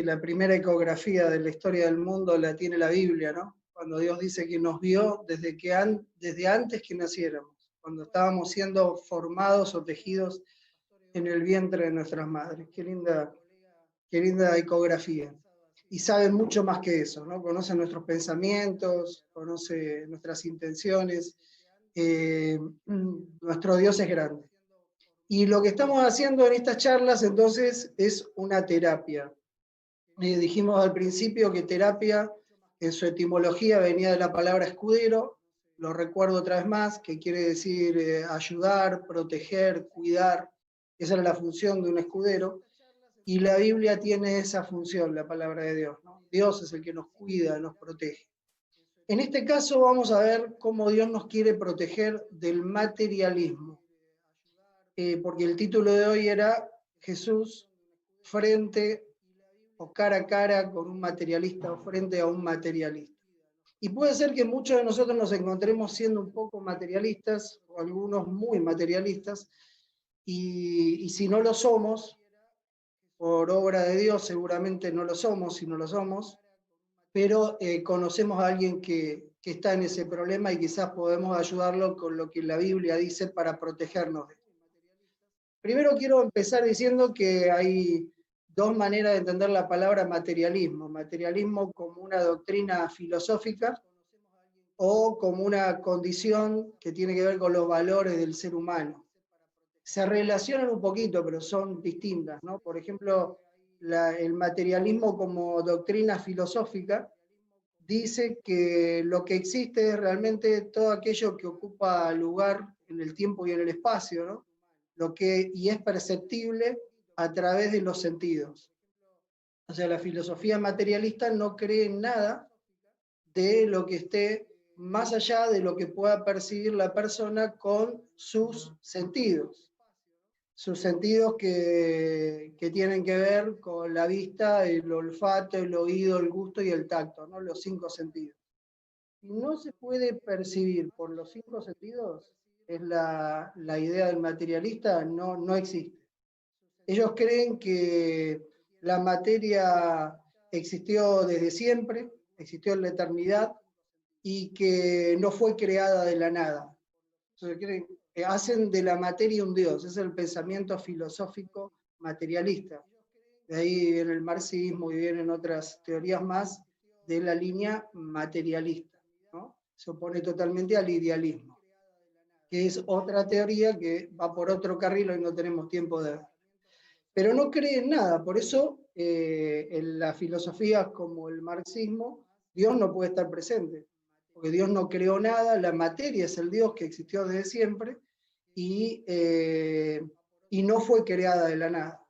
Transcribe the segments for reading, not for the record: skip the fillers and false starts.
La primera ecografía de la historia del mundo la tiene la Biblia, ¿no? Cuando Dios dice que nos vio desde antes que naciéramos, cuando estábamos siendo formados o tejidos en el vientre de nuestras madres. Qué linda ecografía. Y sabe mucho más que eso, ¿no? Conoce nuestros pensamientos, conoce nuestras intenciones. Nuestro Dios es grande. Y lo que estamos haciendo en estas charlas, entonces, es una terapia. Dijimos al principio que terapia, en su etimología, venía de la palabra escudero, lo recuerdo otra vez más, que quiere decir ayudar, proteger, cuidar. Esa era la función de un escudero. Y la Biblia tiene esa función, la palabra de Dios, ¿no? Dios es el que nos cuida, nos protege. En este caso vamos a ver cómo Dios nos quiere proteger del materialismo. Porque el título de hoy era Jesús frente o cara a cara con un materialista o frente a un materialista. Y puede ser que muchos de nosotros nos encontremos siendo un poco materialistas, o algunos muy materialistas, y si no lo somos, por obra de Dios seguramente no lo somos, si no lo somos, pero conocemos a alguien que está en ese problema y quizás podemos ayudarlo con lo que la Biblia dice para protegernos de él. Primero quiero empezar diciendo que hay dos maneras de entender la palabra materialismo. Materialismo como una doctrina filosófica o como una condición que tiene que ver con los valores del ser humano. Se relacionan un poquito, pero son distintas, ¿no? Por ejemplo, el materialismo como doctrina filosófica dice que lo que existe es realmente todo aquello que ocupa lugar en el tiempo y en el espacio, ¿no? Y es perceptible a través de los sentidos. O sea, la filosofía materialista no cree en nada de lo que esté más allá de lo que pueda percibir la persona con sus sentidos. Sus sentidos que tienen que ver con la vista, el olfato, el oído, el gusto y el tacto, ¿no? Los 5 sentidos. Si no se puede percibir por los 5 sentidos, es la idea del materialista, no existe. Ellos creen que la materia existió desde siempre, existió en la eternidad, y que no fue creada de la nada. Entonces, hacen de la materia un Dios, es el pensamiento filosófico materialista. De ahí viene el marxismo y vienen otras teorías más de la línea materialista, ¿no? Se opone totalmente al idealismo, que es otra teoría que va por otro carril y no tenemos tiempo de ver. Pero no cree en nada, por eso en las filosofías como el marxismo, Dios no puede estar presente, porque Dios no creó nada, la materia es el Dios que existió desde siempre y no fue creada de la nada.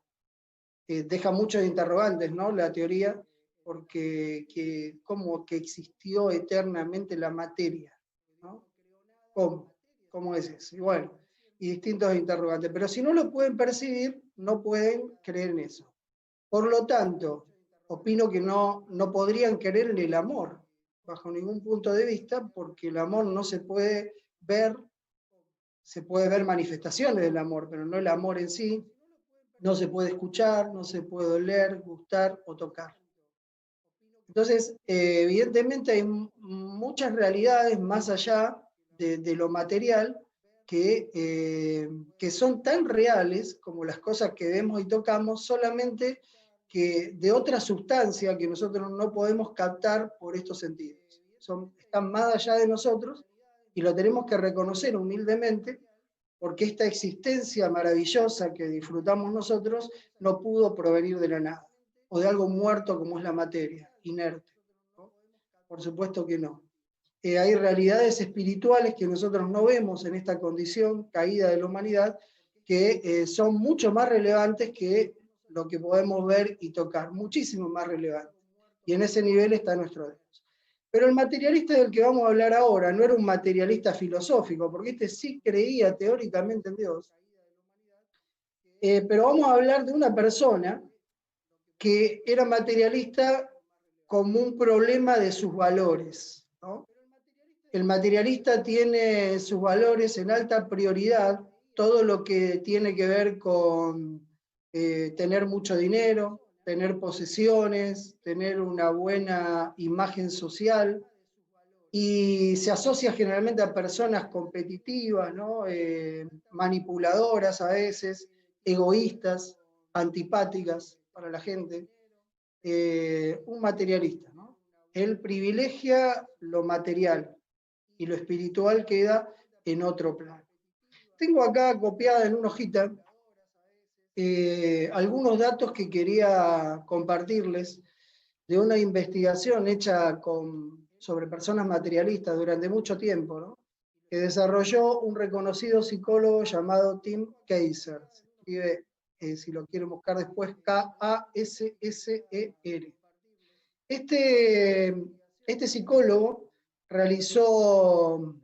Deja muchos interrogantes, ¿no? La teoría, porque ¿cómo que existió eternamente la materia? ¿No? ¿Cómo? ¿Cómo es eso? Y bueno, y distintos interrogantes. Pero si no lo pueden percibir, no pueden creer en eso. Por lo tanto, opino que no podrían creer en el amor, bajo ningún punto de vista, porque el amor no se puede ver, se puede ver manifestaciones del amor, pero no el amor en sí. No se puede escuchar, no se puede oler, gustar o tocar. Entonces, evidentemente hay muchas realidades más allá de lo material que son tan reales como las cosas que vemos y tocamos, solamente que de otra sustancia que nosotros no podemos captar por estos sentidos. Están más allá de nosotros y lo tenemos que reconocer humildemente, porque esta existencia maravillosa que disfrutamos nosotros no pudo provenir de la nada, o de algo muerto como es la materia, inerte, ¿no? Por supuesto que no. Hay realidades espirituales que nosotros no vemos en esta condición caída de la humanidad, que son mucho más relevantes que lo que podemos ver y tocar, muchísimo más relevantes. Y en ese nivel está nuestro Dios. Pero el materialista del que vamos a hablar ahora no era un materialista filosófico, porque este sí creía teóricamente en Dios. Pero vamos a hablar de una persona que era materialista como un problema de sus valores, ¿no? El materialista tiene sus valores en alta prioridad, todo lo que tiene que ver con tener mucho dinero, tener posesiones, tener una buena imagen social, y se asocia generalmente a personas competitivas, ¿no? Manipuladoras a veces, egoístas, antipáticas para la gente, un materialista, ¿no? Él privilegia lo material y lo espiritual queda en otro plano. Tengo acá copiada en una hojita algunos datos que quería compartirles de una investigación hecha sobre personas materialistas durante mucho tiempo, ¿no? Que desarrolló un reconocido psicólogo llamado Tim Keiser. Se escribe, si lo quieren buscar después, Kasser. Este psicólogo realizó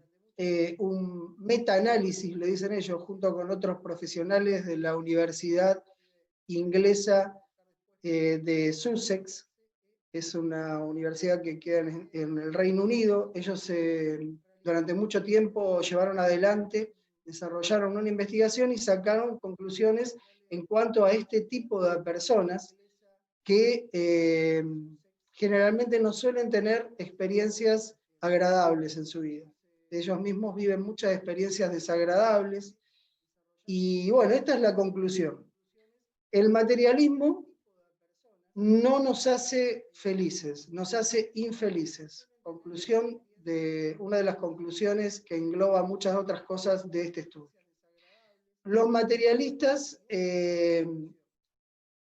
un metaanálisis, le dicen ellos, junto con otros profesionales de la Universidad Inglesa de Sussex. Es una universidad que queda en el Reino Unido. Ellos durante mucho tiempo llevaron adelante, desarrollaron una investigación y sacaron conclusiones en cuanto a este tipo de personas que generalmente no suelen tener experiencias agradables en su vida. Ellos mismos viven muchas experiencias desagradables. Y bueno, esta es la conclusión. El materialismo no nos hace felices, nos hace infelices. Una de las conclusiones que engloba muchas otras cosas de este estudio. Los materialistas,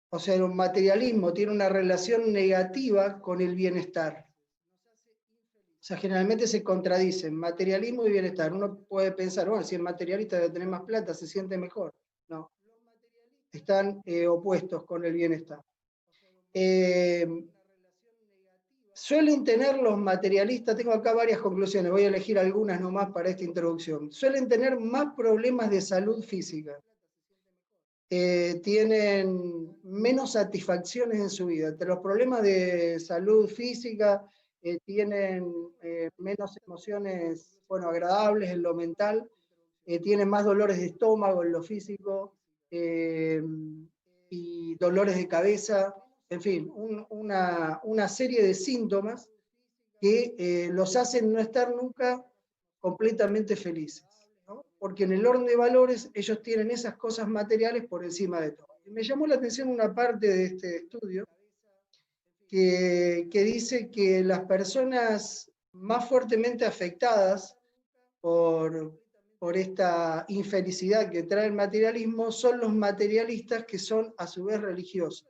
o sea, el materialismo tiene una relación negativa con el bienestar. O sea, generalmente se contradicen materialismo y bienestar. Uno puede pensar, bueno, si el materialista debe tener más plata, se siente mejor. No, están opuestos con el bienestar. Suelen tener los materialistas, tengo acá varias conclusiones, voy a elegir algunas nomás para esta introducción, suelen tener más problemas de salud física, tienen menos satisfacciones en su vida. Entre los problemas de salud física, tienen menos emociones, bueno, agradables en lo mental, tienen más dolores de estómago en lo físico, y dolores de cabeza, en fin, una serie de síntomas que los hacen no estar nunca completamente felices, ¿no? Porque en el orden de valores ellos tienen esas cosas materiales por encima de todo. Y me llamó la atención una parte de este estudio que dice que las personas más fuertemente afectadas por esta infelicidad que trae el materialismo son los materialistas que son a su vez religiosos.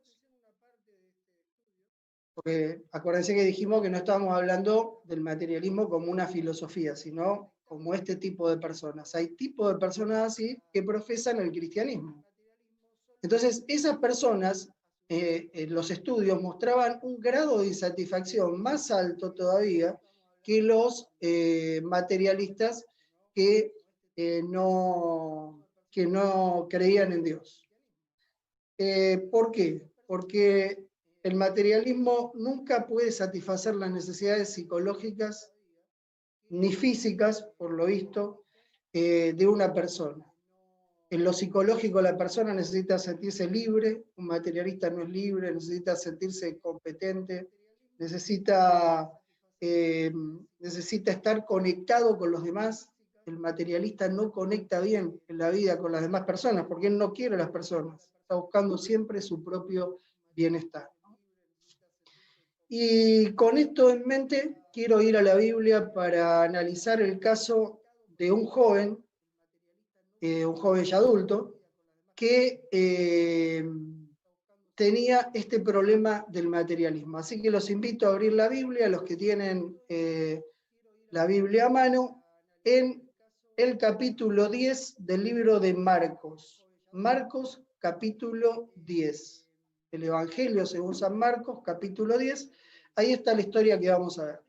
Porque acuérdense que dijimos que no estábamos hablando del materialismo como una filosofía, sino como este tipo de personas. Hay tipos de personas así que profesan el cristianismo. Entonces, esas personas, en los estudios mostraban un grado de insatisfacción más alto todavía que los materialistas que no creían en Dios. ¿Por qué? Porque el materialismo nunca puede satisfacer las necesidades psicológicas ni físicas, por lo visto, de una persona. En lo psicológico la persona necesita sentirse libre, un materialista no es libre, necesita sentirse competente, necesita estar conectado con los demás. El materialista no conecta bien en la vida con las demás personas, porque él no quiere a las personas, está buscando siempre su propio bienestar. Y con esto en mente, quiero ir a la Biblia para analizar el caso de un joven ya adulto, que tenía este problema del materialismo. Así que los invito a abrir la Biblia, los que tienen la Biblia a mano, en el capítulo 10 del libro de Marcos. Marcos, capítulo 10. El Evangelio según San Marcos, capítulo 10. Ahí está la historia que vamos a ver.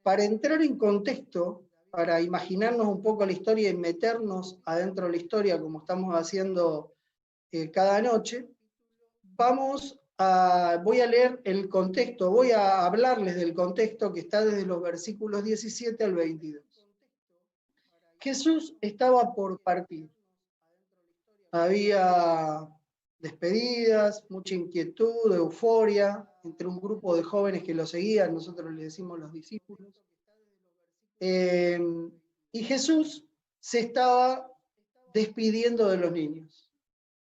Para entrar en contexto, para imaginarnos un poco la historia y meternos adentro de la historia como estamos haciendo cada noche, voy a leer el contexto, voy a hablarles del contexto que está desde los versículos 17 al 22. Jesús estaba por partir. despedidas, mucha inquietud, euforia, entre un grupo de jóvenes que lo seguían, nosotros le decimos los discípulos. Y Jesús se estaba despidiendo de los niños.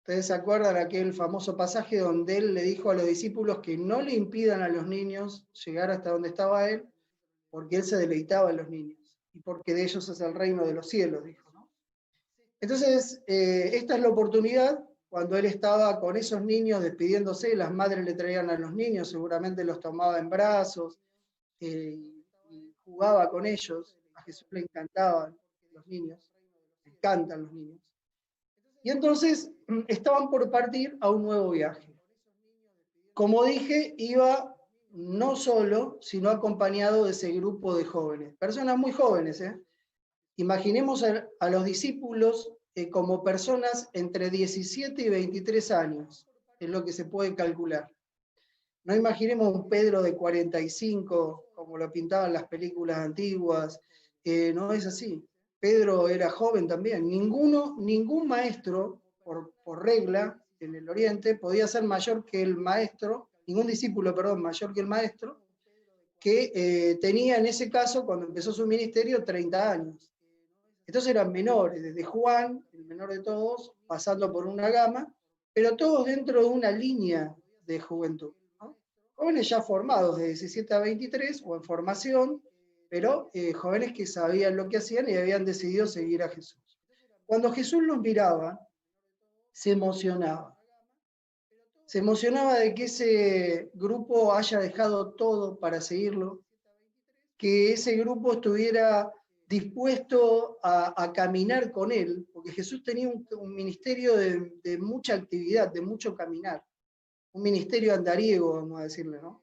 ¿Ustedes se acuerdan aquel famoso pasaje donde él le dijo a los discípulos que no le impidan a los niños llegar hasta donde estaba él, porque él se deleitaba en los niños, y porque de ellos es el reino de los cielos, dijo, ¿no? Entonces, esta es la oportunidad, cuando él estaba con esos niños despidiéndose, las madres le traían a los niños, seguramente los tomaba en brazos, y jugaba con ellos. A Jesús le encantaban los niños, le encantan los niños. Y entonces estaban por partir a un nuevo viaje. Como dije, iba no solo, sino acompañado de ese grupo de jóvenes, personas muy jóvenes. Imaginemos a los discípulos como personas entre 17 y 23 años, es lo que se puede calcular. No imaginemos un Pedro de 45, como lo pintaban las películas antiguas, no es así. Pedro era joven también. Ningún maestro, por regla, en el Oriente, podía ser mayor que el maestro, ningún discípulo, perdón, mayor que el maestro, que tenía en ese caso, cuando empezó su ministerio, 30 años. Entonces eran menores, desde Juan, el menor de todos, pasando por una gama, pero todos dentro de una línea de juventud, ¿no? Jóvenes ya formados de 17 a 23 o en formación, pero jóvenes que sabían lo que hacían y habían decidido seguir a Jesús. Cuando Jesús los miraba, se emocionaba. Se emocionaba de que ese grupo haya dejado todo para seguirlo, que ese grupo estuviera dispuesto a caminar con él, porque Jesús tenía un ministerio de mucha actividad, de mucho caminar, un ministerio andariego, vamos a decirle, ¿no?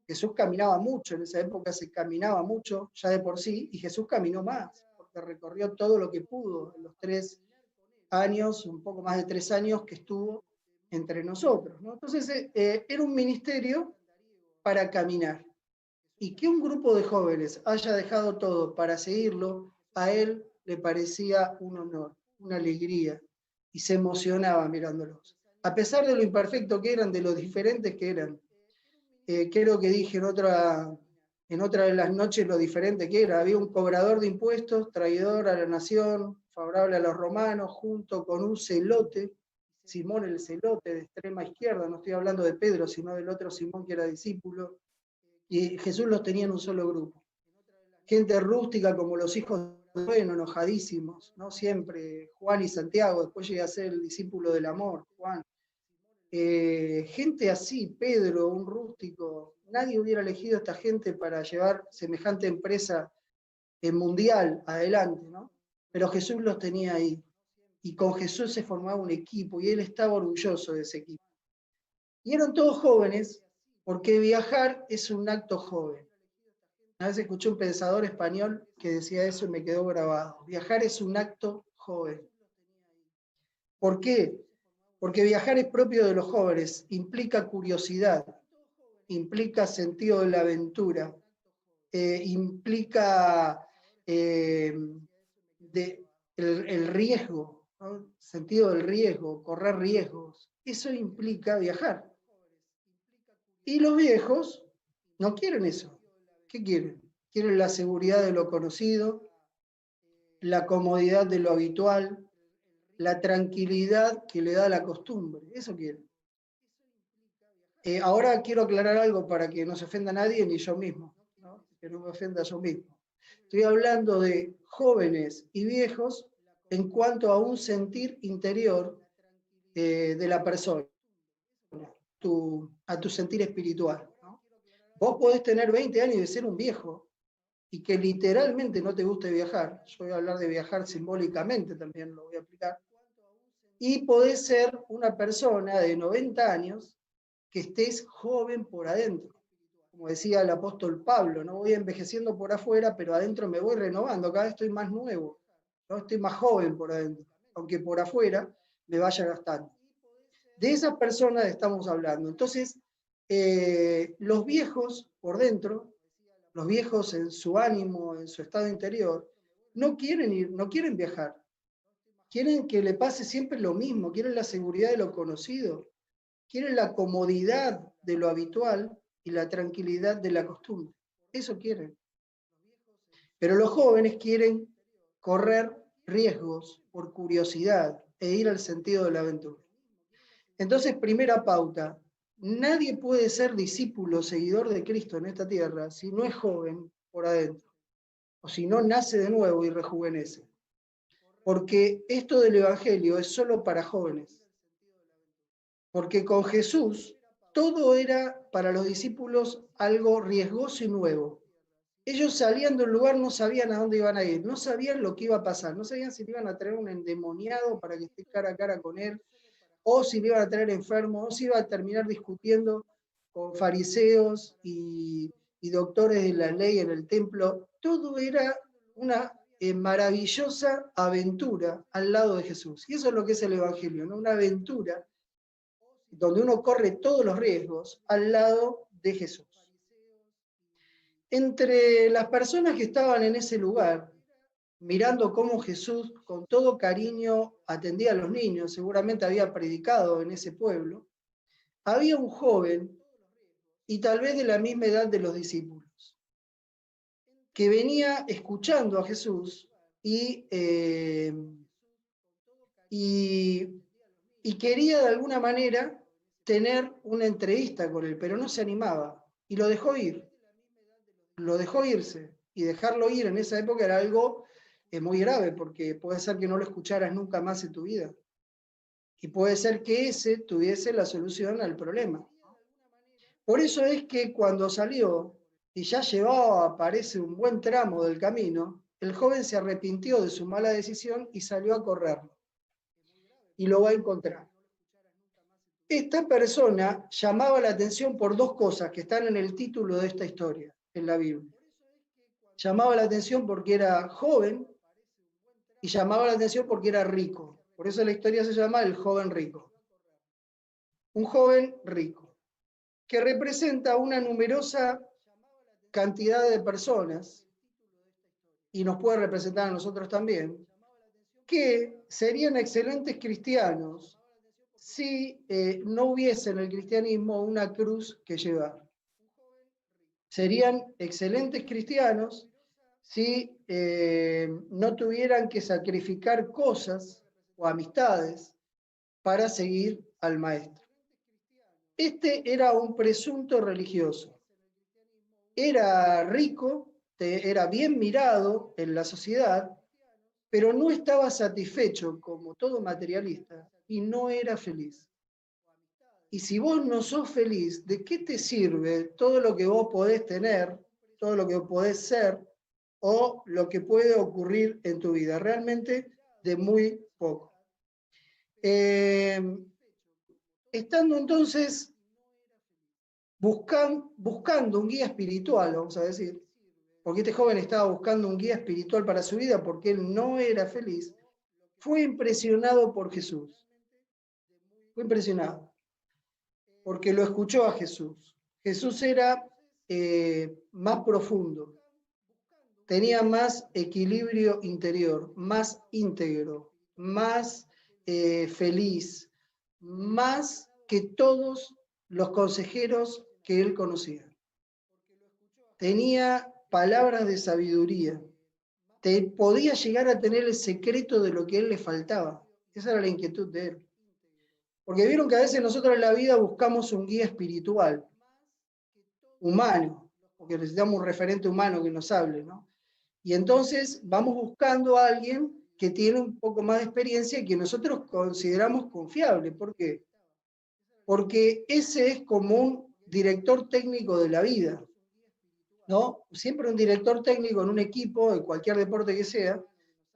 Jesús caminaba mucho, en esa época se caminaba mucho ya de por sí, y Jesús caminó más, porque recorrió todo lo que pudo en los 3 años, un poco más de 3 años que estuvo entre nosotros, ¿no? Entonces era un ministerio para caminar. Y que un grupo de jóvenes haya dejado todo para seguirlo, a él le parecía un honor, una alegría, y se emocionaba mirándolos. A pesar de lo imperfecto que eran, de lo diferentes que eran. Creo que dije en otra de las noches lo diferente que era. Había un cobrador de impuestos, traidor a la nación, favorable a los romanos, junto con un celote, Simón el celote de extrema izquierda, no estoy hablando de Pedro, sino del otro Simón que era discípulo. Y Jesús los tenía en un solo grupo. Gente rústica como los hijos de Bueno, enojadísimos, ¿no? Siempre, Juan y Santiago, después llegué a ser el discípulo del amor, Juan. Gente así, Pedro, un rústico, nadie hubiera elegido a esta gente para llevar semejante empresa mundial adelante, ¿no? Pero Jesús los tenía ahí, y con Jesús se formaba un equipo, y él estaba orgulloso de ese equipo. Y eran todos jóvenes, porque viajar es un acto joven. Una vez escuché un pensador español que decía eso y me quedó grabado. Viajar es un acto joven. ¿Por qué? Porque viajar es propio de los jóvenes, implica curiosidad, implica sentido de la aventura, implica el riesgo, ¿no? Sentido del riesgo, correr riesgos. Eso implica viajar. Y los viejos no quieren eso. ¿Qué quieren? Quieren la seguridad de lo conocido, la comodidad de lo habitual, la tranquilidad que le da la costumbre. Eso quieren. Ahora quiero aclarar algo para que no se ofenda a nadie ni yo mismo, ¿no? Que no me ofenda yo mismo. Estoy hablando de jóvenes y viejos en cuanto a un sentir interior de la persona, a tu sentir espiritual, ¿no? Vos podés tener 20 años y ser un viejo y que literalmente no te guste viajar. Yo voy a hablar de viajar simbólicamente, también lo voy a aplicar. Y podés ser una persona de 90 años que estés joven por adentro. Como decía el apóstol Pablo, no voy envejeciendo por afuera, pero adentro me voy renovando, cada vez estoy más nuevo, ¿no? Estoy más joven por adentro, aunque por afuera me vaya gastando. De esas personas estamos hablando. Entonces, los viejos por dentro, los viejos en su ánimo, en su estado interior, no quieren viajar. Quieren que le pase siempre lo mismo, quieren la seguridad de lo conocido. quieren la comodidad de lo habitual y la tranquilidad de la costumbre. Eso quieren. Pero los jóvenes quieren correr riesgos por curiosidad e ir al sentido de la aventura. Entonces, primera pauta, nadie puede ser discípulo, seguidor de Cristo en esta tierra si no es joven por adentro, o si no nace de nuevo y rejuvenece. Porque esto del Evangelio es solo para jóvenes. Porque con Jesús todo era para los discípulos algo riesgoso y nuevo. Ellos salían de un lugar, no sabían a dónde iban a ir, no sabían lo que iba a pasar, no sabían si le iban a traer un endemoniado para que esté cara a cara con él, o si le iban a traer enfermo, o si iba a terminar discutiendo con fariseos y doctores de la ley en el templo. Todo era una maravillosa aventura al lado de Jesús. Y eso es lo que es el Evangelio, ¿no? Una aventura donde uno corre todos los riesgos al lado de Jesús. Entre las personas que estaban en ese lugar, mirando cómo Jesús con todo cariño atendía a los niños, seguramente había predicado en ese pueblo, había un joven, y tal vez de la misma edad de los discípulos, que venía escuchando a Jesús y quería de alguna manera tener una entrevista con él, pero no se animaba, y lo dejó ir. Lo dejó irse, y dejarlo ir en esa época era algo muy grave, porque puede ser que no lo escucharas nunca más en tu vida, y puede ser que ese tuviese la solución al problema. Por eso es que cuando salió, y ya llevaba, parece, un buen tramo del camino, el joven se arrepintió de su mala decisión y salió a correrlo, y lo va a encontrar. Esta persona llamaba la atención por dos cosas que están en el título de esta historia, en la Biblia. Llamaba la atención porque era joven y llamaba la atención porque era rico. Por eso la historia se llama El joven rico. Un joven rico, que representa una numerosa cantidad de personas, y nos puede representar a nosotros también, que serían excelentes cristianos si no hubiese en el cristianismo una cruz que llevar. Serían excelentes cristianos si no tuvieran que sacrificar cosas o amistades para seguir al maestro. Este era un presunto religioso. Era rico, era bien mirado en la sociedad, pero no estaba satisfecho como todo materialista y no era feliz. Y si vos no sos feliz, ¿de qué te sirve todo lo que vos podés tener, todo lo que podés ser o lo que puede ocurrir en tu vida? Realmente de muy poco. Estando entonces buscando un guía espiritual, vamos a decir, porque este joven estaba buscando un guía espiritual para su vida porque él no era feliz, fue impresionado por Jesús. Fue impresionado porque lo escuchó a Jesús. Jesús era más profundo, tenía más equilibrio interior, más íntegro, más feliz, más que todos los consejeros que él conocía. Tenía palabras de sabiduría, podía llegar a tener el secreto de lo que a él le faltaba. Esa era la inquietud de él. Porque vieron que a veces nosotros en la vida buscamos un guía espiritual, humano, porque necesitamos un referente humano que nos hable, ¿no? Y entonces vamos buscando a alguien que tiene un poco más de experiencia y que nosotros consideramos confiable. ¿Por qué? Porque ese es como un director técnico de la vida, ¿no? Siempre un director técnico en un equipo, de cualquier deporte que sea,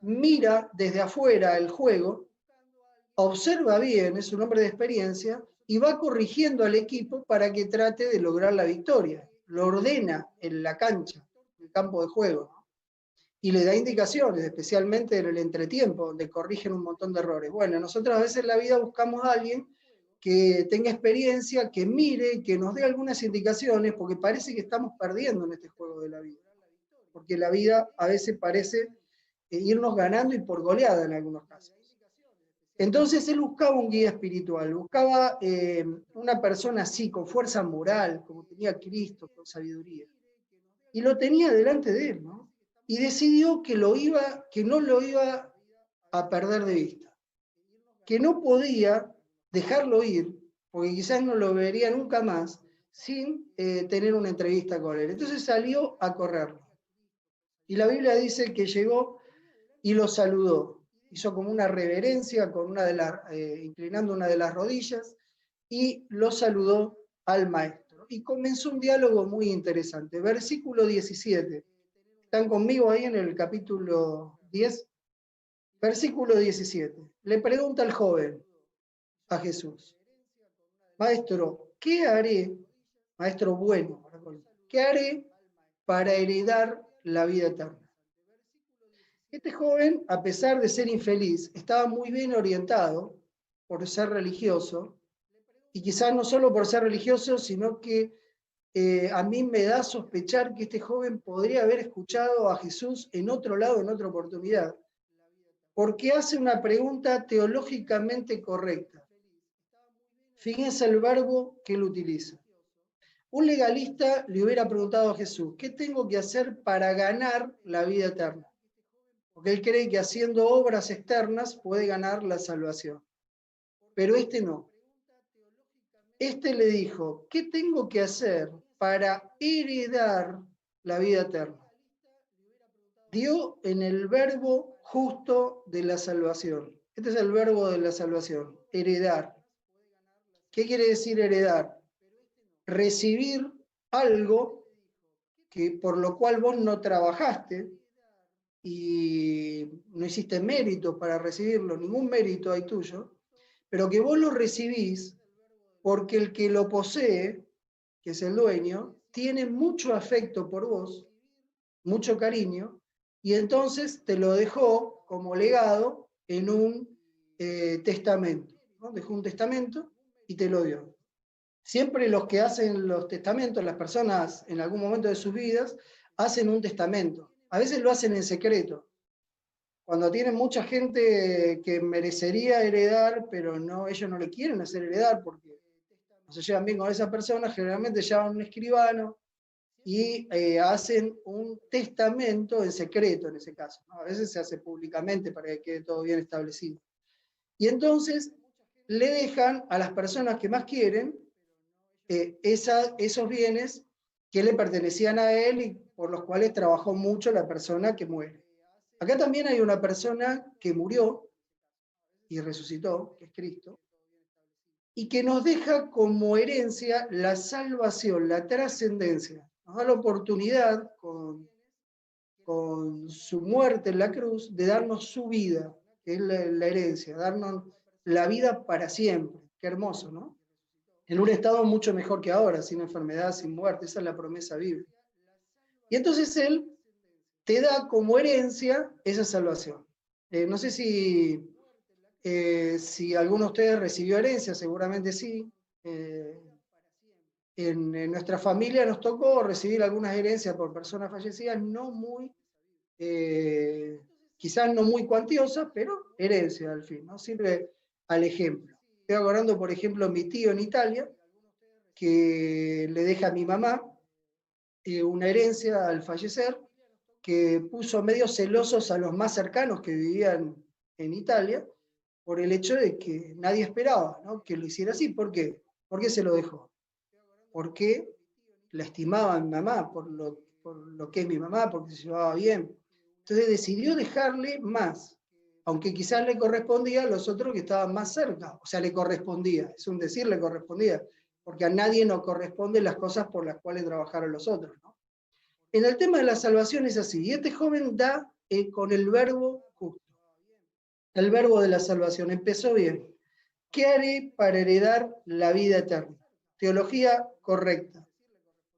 mira desde afuera el juego, observa bien, es un hombre de experiencia, y va corrigiendo al equipo para que trate de lograr la victoria. Lo ordena en la cancha, en el campo de juego, ¿no? Y le da indicaciones, especialmente en el entretiempo, donde corrigen un montón de errores. Bueno, nosotros a veces en la vida buscamos a alguien que tenga experiencia, que mire, que nos dé algunas indicaciones, porque parece que estamos perdiendo en este juego de la vida. Porque la vida a veces parece irnos ganando y por goleada en algunos casos. Entonces él buscaba un guía espiritual, buscaba una persona así, con fuerza moral, como tenía Cristo, con sabiduría. Y lo tenía delante de él, ¿no? Y decidió que no lo iba a perder de vista, que no podía dejarlo ir, porque quizás no lo vería nunca más, sin tener una entrevista con él. Entonces salió a correrlo. Y la Biblia dice que llegó y lo saludó. Hizo como una reverencia, inclinando una de las rodillas, y lo saludó al maestro. Y comenzó un diálogo muy interesante. Versículo 17. ¿Están conmigo ahí en el capítulo 10? Versículo 17. Le pregunta al joven a Jesús: Maestro, ¿qué haré? Maestro bueno, ¿qué haré para heredar la vida eterna? Este joven, a pesar de ser infeliz, estaba muy bien orientado por ser religioso, y quizás no solo por ser religioso, sino que a mí me da a sospechar que este joven podría haber escuchado a Jesús en otro lado, en otra oportunidad, porque hace una pregunta teológicamente correcta. Fíjense el verbo que él utiliza. Un legalista le hubiera preguntado a Jesús: ¿qué tengo que hacer para ganar la vida eterna? Porque él cree que haciendo obras externas puede ganar la salvación. Pero este no. Este le dijo: ¿qué tengo que hacer para heredar la vida eterna? Dio en el verbo justo de la salvación. Este es el verbo de la salvación: heredar. ¿Qué quiere decir heredar? Recibir algo por lo cual vos no trabajaste y no hiciste mérito para recibirlo, ningún mérito hay tuyo, pero que vos lo recibís porque el que lo posee, que es el dueño, tiene mucho afecto por vos, mucho cariño, y entonces te lo dejó como legado en un testamento, ¿no? Dejó un testamento y te lo dio. Siempre los que hacen los testamentos, las personas en algún momento de sus vidas, hacen un testamento. A veces lo hacen en secreto. Cuando tienen mucha gente que merecería heredar, pero no, ellos no le quieren hacer heredar porque no se llevan bien con esa persona, generalmente llaman a un escribano y hacen un testamento en secreto en ese caso, ¿no? A veces se hace públicamente para que quede todo bien establecido. Y entonces le dejan a las personas que más quieren esos bienes que le pertenecían a él y por los cuales trabajó mucho la persona que muere. Acá también hay una persona que murió y resucitó, que es Cristo, y que nos deja como herencia la salvación, la trascendencia. Nos da la oportunidad, con su muerte en la cruz, de darnos su vida, que es la herencia, darnos la vida para siempre. Qué hermoso, ¿no? En un estado mucho mejor que ahora, sin enfermedad, sin muerte. Esa es la promesa bíblica. Y entonces Él te da como herencia esa salvación. No sé si alguno de ustedes recibió herencia, seguramente sí. En nuestra familia nos tocó recibir algunas herencias por personas fallecidas, no muy, quizás no muy cuantiosas, pero herencia al fin, ¿no? Sirve al ejemplo. Estoy acordando, por ejemplo, mi tío en Italia, que le deja a mi mamá una herencia al fallecer, que puso medio celosos a los más cercanos que vivían en Italia, por el hecho de que nadie esperaba, ¿no?, que lo hiciera así. ¿Por qué? ¿Por qué se lo dejó? Porque la estimaba a mi mamá, por lo que es mi mamá, porque se llevaba bien. Entonces decidió dejarle más, aunque quizás le correspondía a los otros que estaban más cerca. O sea, le correspondía, es un decir, le correspondía, porque a nadie nos corresponden las cosas por las cuales trabajaron los otros, ¿no? En el tema de la salvación es así, y este joven da con el verbo justo, el verbo de la salvación. Empezó bien. ¿Qué haré para heredar la vida eterna? Teología correcta.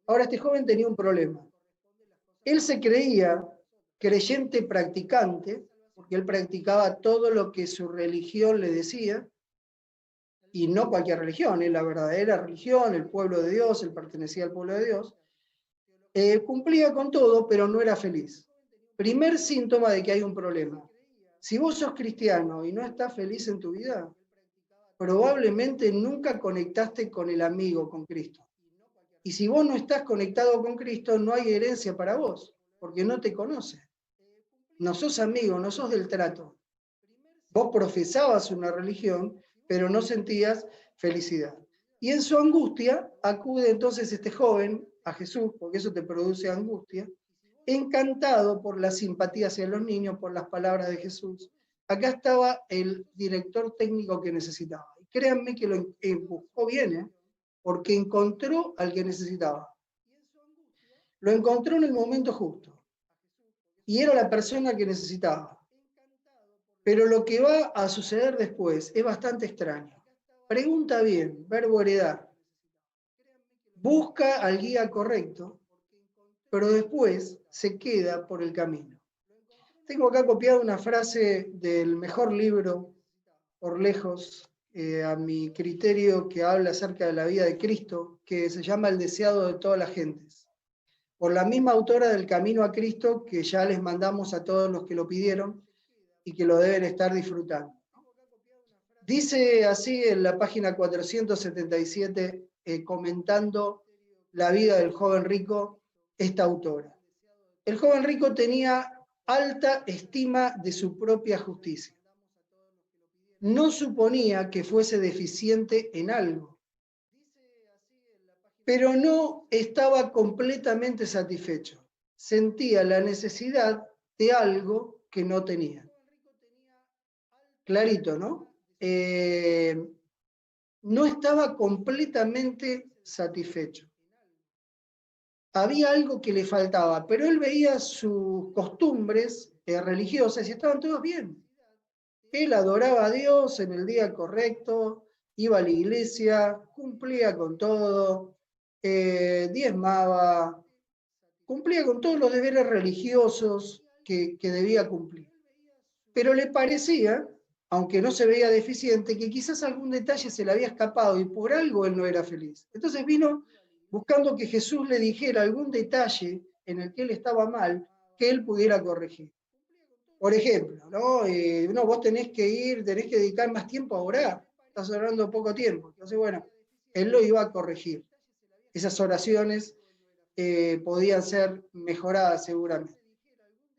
Ahora, este joven tenía un problema. Él se creía creyente practicante, porque él practicaba todo lo que su religión le decía, y no cualquier religión, la verdadera religión, el pueblo de Dios, él pertenecía al pueblo de Dios. Cumplía con todo, pero no era feliz. Primer síntoma de que hay un problema. Si vos sos cristiano y no estás feliz en tu vida, probablemente nunca conectaste con el amigo, con Cristo. Y si vos no estás conectado con Cristo, no hay herencia para vos, porque no te conoce. No sos amigo, no sos del trato. Vos profesabas una religión, pero no sentías felicidad. Y en su angustia acude entonces este joven a Jesús, porque eso te produce angustia, encantado por la simpatía hacia los niños, por las palabras de Jesús. Acá estaba el director técnico que necesitaba. Y créanme que lo buscó bien, porque encontró al que necesitaba. Lo encontró en el momento justo. Y era la persona que necesitaba. Pero lo que va a suceder después es bastante extraño. Pregunta bien, verbo heredar. Busca al guía correcto, pero después se queda por el camino. Tengo acá copiada una frase del mejor libro, por lejos, a mi criterio, que habla acerca de la vida de Cristo, que se llama El deseado de todas las gentes. Por la misma autora del Camino a Cristo, que ya les mandamos a todos los que lo pidieron y que lo deben estar disfrutando. Dice así en la página 477, comentando la vida del joven rico, esta autora. El joven rico tenía alta estima de su propia justicia. No suponía que fuese deficiente en algo, pero no estaba completamente satisfecho. Sentía la necesidad de algo que no tenía. Clarito, ¿no? No estaba completamente satisfecho. Había algo que le faltaba, pero él veía sus costumbres religiosas y estaban todos bien. Él adoraba a Dios en el día correcto, iba a la iglesia, cumplía con todo, diezmaba, cumplía con todos los deberes religiosos que debía cumplir. Pero le parecía, aunque no se veía deficiente, que quizás algún detalle se le había escapado y por algo él no era feliz. Entonces vino buscando que Jesús le dijera algún detalle en el que él estaba mal, que él pudiera corregir. Por ejemplo, ¿no? Vos tenés que dedicar más tiempo a orar, estás orando poco tiempo. Entonces, bueno, él lo iba a corregir. Esas oraciones podían ser mejoradas seguramente.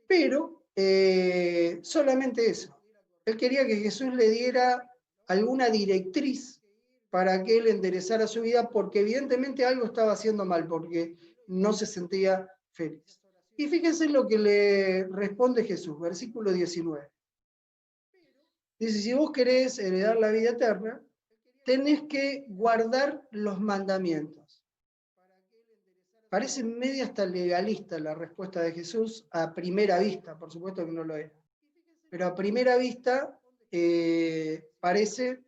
Pero solamente eso. Él quería que Jesús le diera alguna directriz para que él enderezara su vida, porque evidentemente algo estaba haciendo mal, porque no se sentía feliz. Y fíjense lo que le responde Jesús, versículo 19. Dice, si vos querés heredar la vida eterna, tenés que guardar los mandamientos. Parece media hasta legalista la respuesta de Jesús a primera vista, por supuesto que no lo era. Pero a primera vista parece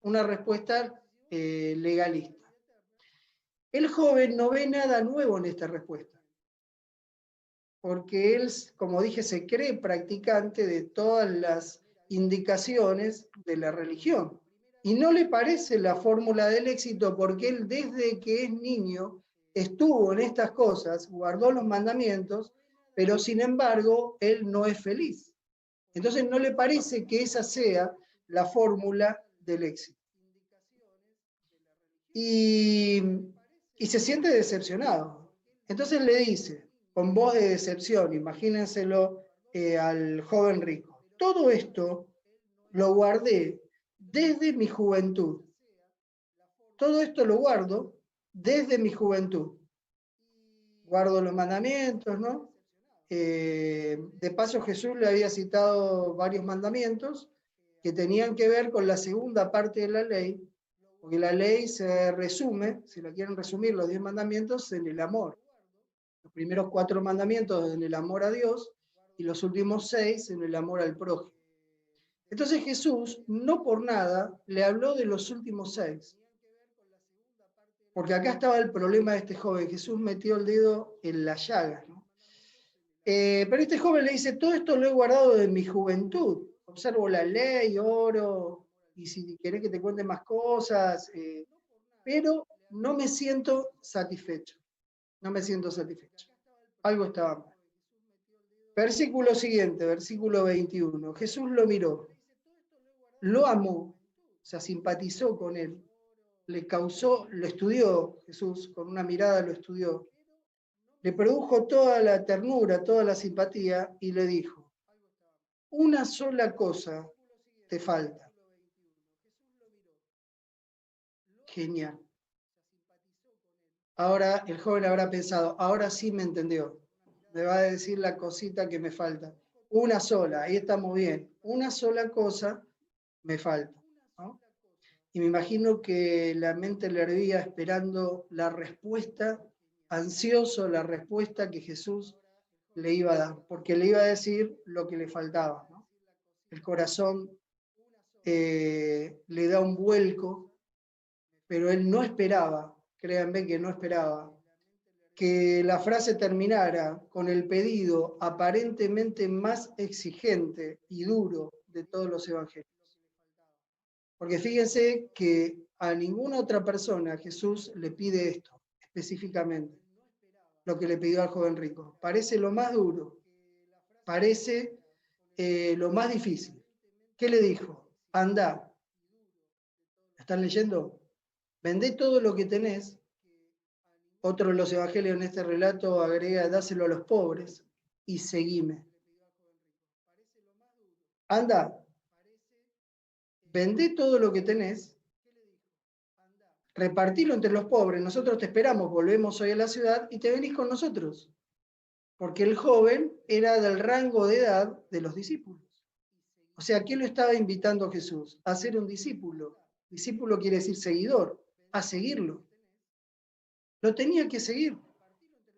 una respuesta legalista. El joven no ve nada nuevo en esta respuesta, porque él, como dije, se cree practicante de todas las indicaciones de la religión. Y no le parece la fórmula del éxito, porque él desde que es niño estuvo en estas cosas, guardó los mandamientos, pero sin embargo él no es feliz. Entonces no le parece que esa sea la fórmula del éxito. Y se siente decepcionado. Entonces le dice, con voz de decepción, imagínenselo al joven rico, todo esto lo guardé desde mi juventud. Todo esto lo guardo desde mi juventud. Guardo los mandamientos, ¿no? De paso, Jesús le había citado varios mandamientos que tenían que ver con la segunda parte de la ley, porque la ley se resume, si la quieren resumir, los 10 mandamientos en el amor. Los primeros 4 mandamientos en el amor a Dios y los últimos 6 en el amor al prójimo. Entonces Jesús, no por nada, le habló de los últimos 6. Porque acá estaba el problema de este joven. Jesús metió el dedo en la llaga, ¿no? Pero este joven le dice, todo esto lo he guardado de mi juventud. Observo la ley, oro, y si querés que te cuente más cosas, pero no me siento satisfecho. No me siento satisfecho. Algo estaba mal. Versículo siguiente, versículo 21. Jesús lo miró, lo amó, o sea, simpatizó con él, le causó, lo estudió Jesús, con una mirada lo estudió, le produjo toda la ternura, toda la simpatía y le dijo, una sola cosa te falta. Genial. Ahora el joven habrá pensado, ahora sí me entendió, me va a decir la cosita que me falta. Una sola, ahí estamos bien, una sola cosa me falta, ¿no? Y me imagino que la mente le hervía esperando la respuesta, ansioso la respuesta que Jesús le iba a dar, porque le iba a decir lo que le faltaba, ¿no? El corazón le da un vuelco, pero él no esperaba, créanme que no esperaba, que la frase terminara con el pedido aparentemente más exigente y duro de todos los evangelios. Porque fíjense que a ninguna otra persona Jesús le pide esto específicamente, lo que le pidió al joven rico. Parece lo más duro, parece lo más difícil. ¿Qué le dijo? Andá. ¿Están leyendo? Vendé todo lo que tenés. Otro de los evangelios en este relato agrega, dáselo a los pobres y seguime. Anda, vendé todo lo que tenés, repartilo entre los pobres, nosotros te esperamos, volvemos hoy a la ciudad y te venís con nosotros. Porque el joven era del rango de edad de los discípulos. O sea, ¿qué lo estaba invitando Jesús? A ser un discípulo. Discípulo quiere decir seguidor, a seguirlo. Lo tenía que seguir.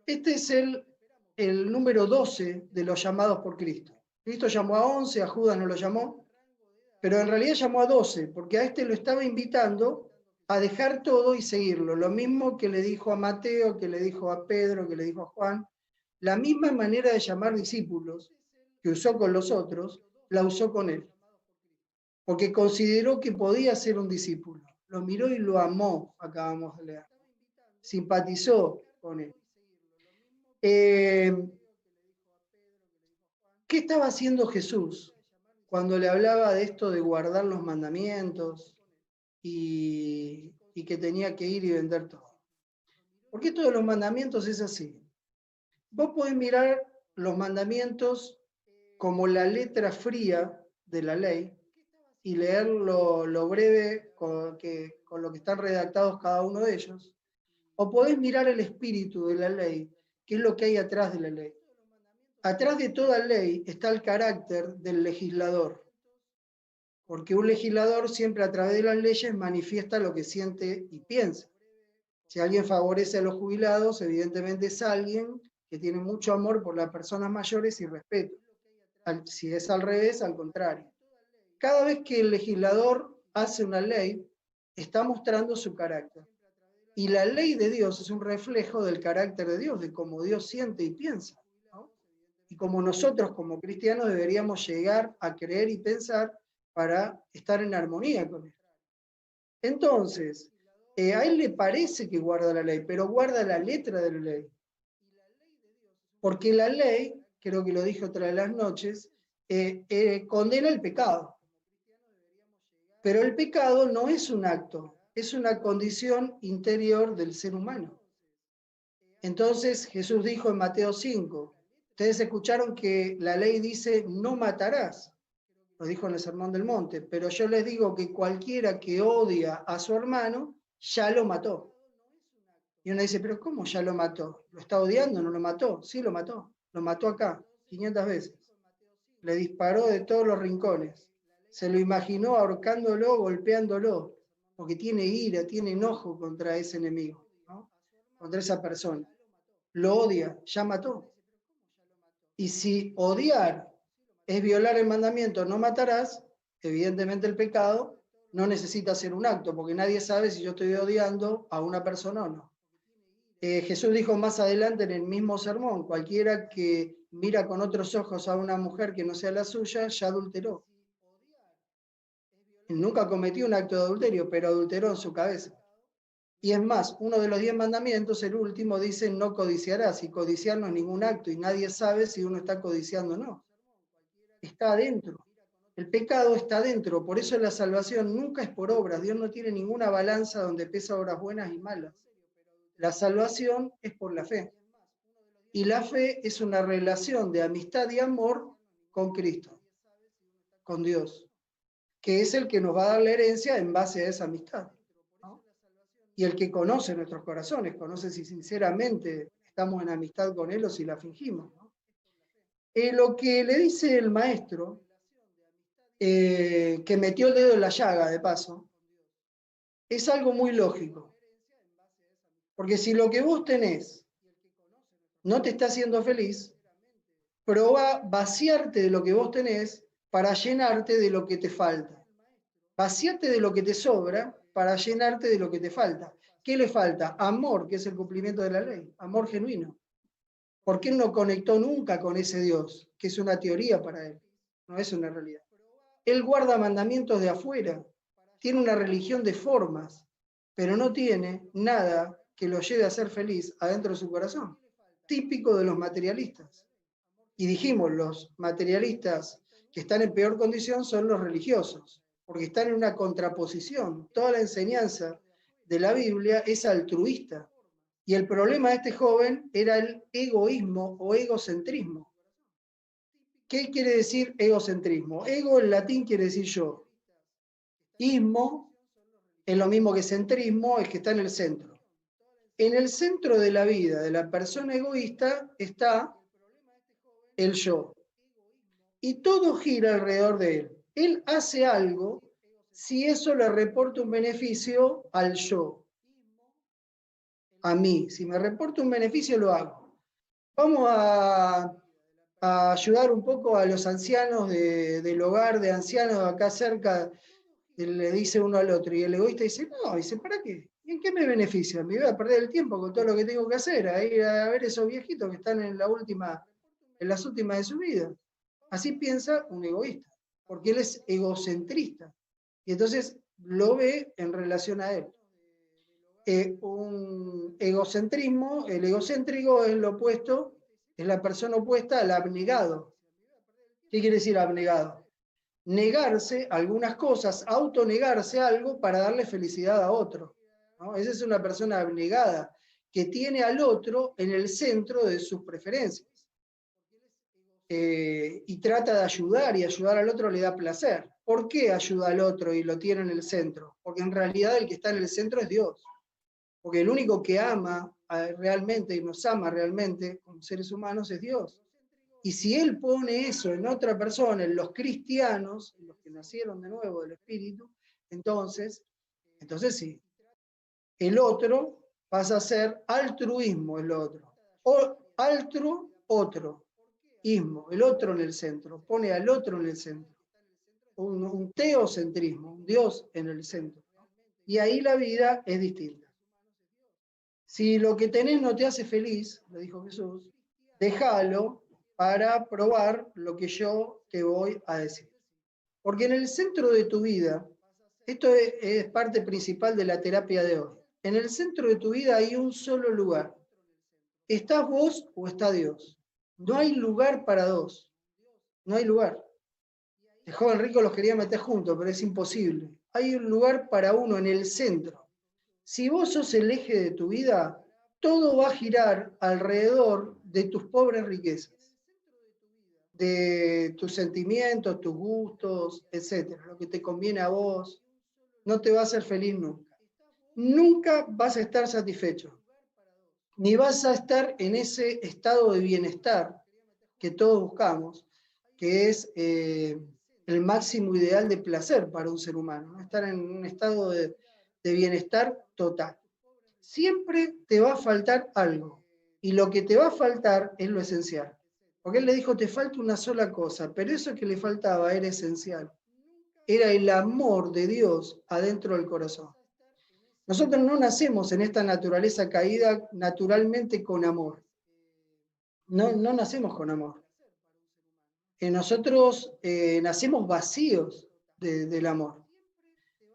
Este es el número 12 de los llamados por Cristo. Cristo llamó a 11, a Judas no lo llamó, pero en realidad llamó a 12, porque a este lo estaba invitando a dejar todo y seguirlo. Lo mismo que le dijo a Mateo, que le dijo a Pedro, que le dijo a Juan. La misma manera de llamar discípulos que usó con los otros, la usó con él. Porque consideró que podía ser un discípulo. Lo miró y lo amó, acabamos de leer. Simpatizó con él. ¿Qué estaba haciendo Jesús cuando le hablaba de esto de guardar los mandamientos y que tenía que ir y vender todo? Porque esto de los mandamientos es así. Vos podés mirar los mandamientos como la letra fría de la ley y leer lo breve con lo que están redactados cada uno de ellos, o podés mirar el espíritu de la ley, que es lo que hay atrás de la ley. Atrás de toda ley está el carácter del legislador, porque un legislador siempre a través de las leyes manifiesta lo que siente y piensa. Si alguien favorece a los jubilados, evidentemente es alguien que tiene mucho amor por las personas mayores y respeto. Si es al revés, al contrario. Cada vez que el legislador hace una ley, está mostrando su carácter. Y la ley de Dios es un reflejo del carácter de Dios, de cómo Dios siente y piensa, ¿no? Y como nosotros como cristianos deberíamos llegar a creer y pensar para estar en armonía con Él. Entonces, a Él le parece que guarda la ley, pero guarda la letra de la ley. Porque la ley, creo que lo dije otra de las noches, condena el pecado. Pero el pecado no es un acto, es una condición interior del ser humano. Entonces Jesús dijo en Mateo 5, ustedes escucharon que la ley dice no matarás, lo dijo en el Sermón del Monte, pero yo les digo que cualquiera que odia a su hermano ya lo mató. Y uno dice, pero ¿cómo ya lo mató? ¿Lo está odiando? ¿No lo mató? Sí, lo mató acá, 500 veces. Le disparó de todos los rincones. Se lo imaginó ahorcándolo, golpeándolo, porque tiene ira, tiene enojo contra ese enemigo, ¿no? Contra esa persona. Lo odia, ya mató. Y si odiar es violar el mandamiento, no matarás, evidentemente el pecado no necesita ser un acto, porque nadie sabe si yo estoy odiando a una persona o no. Jesús dijo más adelante en el mismo sermón, cualquiera que mira con otros ojos a una mujer que no sea la suya, ya adulteró. Nunca cometió un acto de adulterio, pero adulteró en su cabeza. Y es más, uno de los 10 mandamientos, el último, dice no codiciarás, y codiciar no es ningún acto, y nadie sabe si uno está codiciando o no. Está adentro. El pecado está adentro, por eso la salvación nunca es por obras. Dios no tiene ninguna balanza donde pesa obras buenas y malas. La salvación es por la fe. Y la fe es una relación de amistad y amor con Cristo, con Dios, que es el que nos va a dar la herencia en base a esa amistad, ¿no? Y el que conoce nuestros corazones, conoce si sinceramente estamos en amistad con Él o si la fingimos, ¿no? Lo que le dice el maestro, que metió el dedo en la llaga, de paso, es algo muy lógico. Porque si lo que vos tenés no te está haciendo feliz, probá vaciarte de lo que vos tenés para llenarte de lo que te falta. Vaciate de lo que te sobra para llenarte de lo que te falta. ¿Qué le falta? Amor, que es el cumplimiento de la ley, amor genuino. Porque él no conectó nunca con ese Dios, que es una teoría para él, no es una realidad. Él guarda mandamientos de afuera, tiene una religión de formas, pero no tiene nada que lo lleve a ser feliz adentro de su corazón. Típico de los materialistas. Y dijimos, los materialistas que están en peor condición son los religiosos, porque están en una contraposición. Toda la enseñanza de la Biblia es altruista. Y el problema de este joven era el egoísmo o egocentrismo. ¿Qué quiere decir egocentrismo? Ego en latín quiere decir yo. Ismo es lo mismo que centrismo, es que está en el centro. En el centro de la vida de la persona egoísta está el yo. Y todo gira alrededor de él. Él hace algo si eso le reporta un beneficio al yo, a mí. Si me reporta un beneficio, lo hago. Vamos a ayudar un poco a los ancianos del hogar de ancianos acá cerca, le dice uno al otro, y el egoísta dice, no, dice, ¿para qué? ¿Y en qué me beneficia? Me voy a perder el tiempo con todo lo que tengo que hacer, a ir a ver esos viejitos que están en las últimas de su vida. Así piensa un egoísta, porque él es egocentrista, y entonces lo ve en relación a él. Un egocentrismo, el egocéntrico es lo opuesto, es la persona opuesta al abnegado. ¿Qué quiere decir abnegado? Negarse algunas cosas, autonegarse algo para darle felicidad a otro, ¿no? Esa es una persona abnegada, que tiene al otro en el centro de sus preferencias. Y trata de ayudar, y ayudar al otro le da placer. ¿Por qué ayuda al otro y lo tiene en el centro? Porque en realidad el que está en el centro es Dios. Porque el único que ama realmente y nos ama realmente como seres humanos es Dios. Y si Él pone eso en otra persona, en los cristianos, en los que nacieron de nuevo del Espíritu, entonces sí, el otro pasa a ser altruismo, el otro. O otro. Ismo, el otro en el centro, pone al otro en el centro. Un teocentrismo, un Dios en el centro. Y ahí la vida es distinta. Si lo que tenés no te hace feliz, le dijo Jesús, déjalo para probar lo que yo te voy a decir. Porque en el centro de tu vida, esto es parte principal de la terapia de hoy, en el centro de tu vida hay un solo lugar. ¿Estás vos o está Dios? No hay lugar para dos. No hay lugar. El joven rico los quería meter juntos, pero es imposible. Hay un lugar para uno en el centro. Si vos sos el eje de tu vida, todo va a girar alrededor de tus pobres riquezas, de tus sentimientos, tus gustos, etc. Lo que te conviene a vos, no te va a hacer feliz nunca. Nunca vas a estar satisfecho, ni vas a estar en ese estado de bienestar que todos buscamos, que es el máximo ideal de placer para un ser humano, ¿no? Estar en un estado de bienestar total. Siempre te va a faltar algo, y lo que te va a faltar es lo esencial. Porque él le dijo, te falta una sola cosa, pero eso que le faltaba era esencial. Era el amor de Dios adentro del corazón. Nosotros no nacemos en esta naturaleza caída naturalmente con amor. No nacemos con amor. Nosotros nacemos vacíos del amor.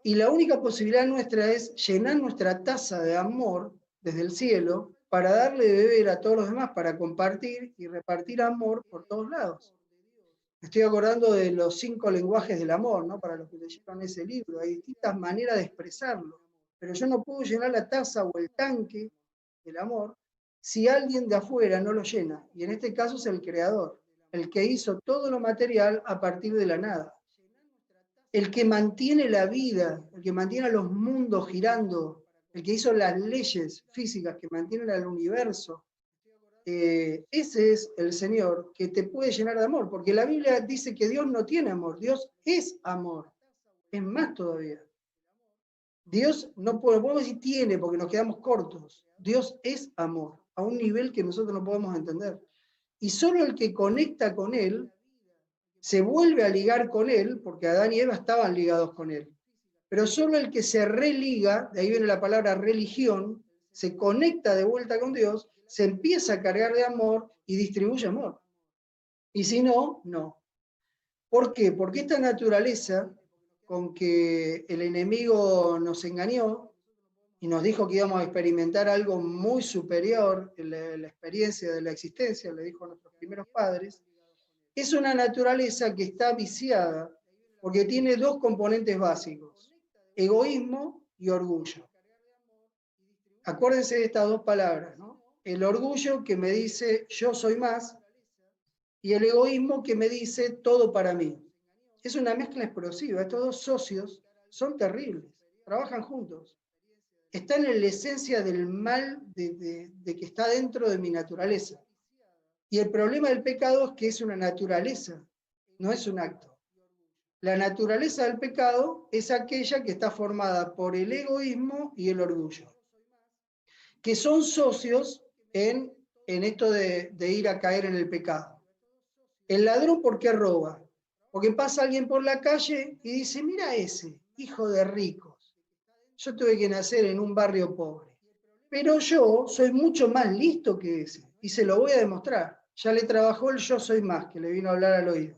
Y la única posibilidad nuestra es llenar nuestra taza de amor desde el cielo para darle de beber a todos los demás, para compartir y repartir amor por todos lados. Me estoy acordando de los 5 lenguajes del amor, ¿no? Para los que leyeron ese libro, hay distintas maneras de expresarlo, pero yo no puedo llenar la taza o el tanque del amor si alguien de afuera no lo llena, y en este caso es el creador, el que hizo todo lo material a partir de la nada, el que mantiene la vida, el que mantiene a los mundos girando, el que hizo las leyes físicas que mantienen al universo. Ese es el Señor que te puede llenar de amor, porque la Biblia dice que Dios no tiene amor, Dios es amor, es más todavía. Dios no podemos decir tiene porque nos quedamos cortos, Dios es amor, a un nivel que nosotros no podemos entender. Y solo el que conecta con Él se vuelve a ligar con Él, porque Adán y Eva estaban ligados con Él, pero solo el que se religa, de ahí viene la palabra religión, se conecta de vuelta con Dios, se empieza a cargar de amor y distribuye amor. Y si no, no. ¿Por qué? Porque esta naturaleza con que el enemigo nos engañó y nos dijo que íbamos a experimentar algo muy superior en la experiencia de la existencia, le dijo a nuestros primeros padres, es una naturaleza que está viciada porque tiene 2 componentes básicos, egoísmo y orgullo. Acuérdense de estas 2 palabras, ¿no? El orgullo que me dice yo soy más y el egoísmo que me dice todo para mí. Es una mezcla explosiva, estos 2 socios son terribles, trabajan juntos. Están en la esencia del mal de que está dentro de mi naturaleza. Y el problema del pecado es que es una naturaleza, no es un acto. La naturaleza del pecado es aquella que está formada por el egoísmo y el orgullo, que son socios en esto de ir a caer en el pecado. El ladrón, ¿por qué roba? Porque pasa alguien por la calle y dice, mira ese, hijo de ricos. Yo tuve que nacer en un barrio pobre, pero yo soy mucho más listo que ese y se lo voy a demostrar. Ya le trabajó el yo soy más, que le vino a hablar al oído.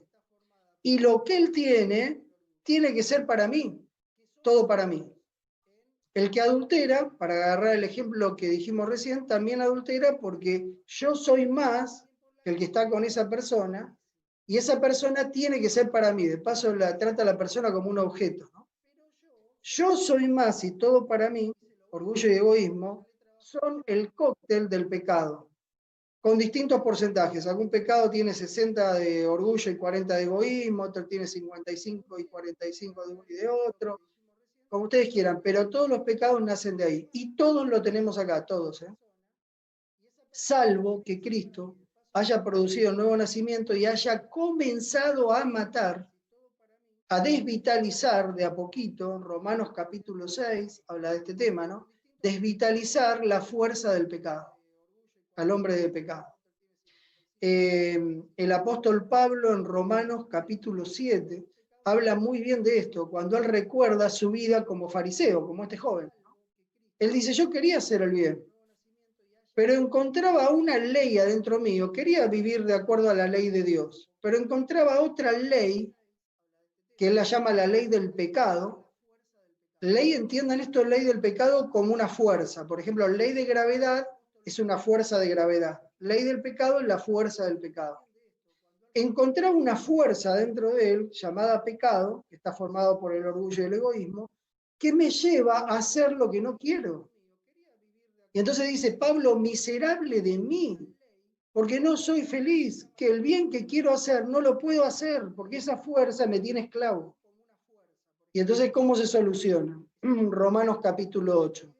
Y lo que él tiene que ser para mí, todo para mí. El que adultera, para agarrar el ejemplo que dijimos recién, también adultera porque yo soy más que el que está con esa persona y esa persona tiene que ser para mí. De paso, trata a la persona como un objeto, ¿no? Yo soy más y todo para mí, orgullo y egoísmo, son el cóctel del pecado, con distintos porcentajes. Algún pecado tiene 60 de orgullo y 40 de egoísmo, otro tiene 55 y 45 de otro, como ustedes quieran, pero todos los pecados nacen de ahí. Y todos lo tenemos acá, todos. Salvo que Cristo haya producido el nuevo nacimiento y haya comenzado a matar, a desvitalizar de a poquito, Romanos capítulo 6 habla de este tema, ¿no? Desvitalizar la fuerza del pecado, al hombre de pecado. El apóstol Pablo en Romanos capítulo 7 habla muy bien de esto, cuando él recuerda su vida como fariseo, como este joven. Él dice, yo quería hacer el bien, pero encontraba una ley adentro mío, quería vivir de acuerdo a la ley de Dios, pero encontraba otra ley, que él la llama la ley del pecado. Ley, entiendan esto, ley del pecado como una fuerza. Por ejemplo, ley de gravedad es una fuerza de gravedad. Ley del pecado es la fuerza del pecado. Encontraba una fuerza dentro de él, llamada pecado, que está formado por el orgullo y el egoísmo, que me lleva a hacer lo que no quiero. Y entonces dice, Pablo, miserable de mí, porque no soy feliz, que el bien que quiero hacer no lo puedo hacer, porque esa fuerza me tiene esclavo. Y entonces, ¿cómo se soluciona? Romanos capítulo 8.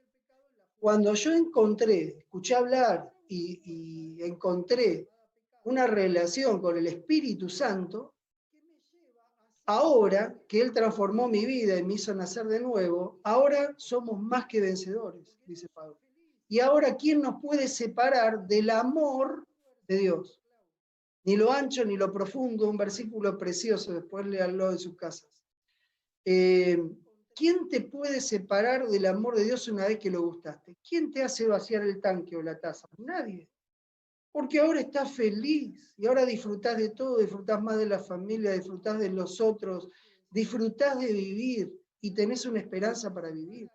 Cuando yo escuché hablar y encontré una relación con el Espíritu Santo, ahora que Él transformó mi vida y me hizo nacer de nuevo, ahora somos más que vencedores, dice Pablo. Y ahora, ¿quién nos puede separar del amor de Dios? Ni lo ancho ni lo profundo, un versículo precioso, después léanlo en sus casas. ¿Quién te puede separar del amor de Dios una vez que lo gustaste? ¿Quién te hace vaciar el tanque o la taza? Nadie. Porque ahora estás feliz y ahora disfrutás de todo, disfrutás más de la familia, disfrutás de los otros, disfrutás de vivir y tenés una esperanza para vivir.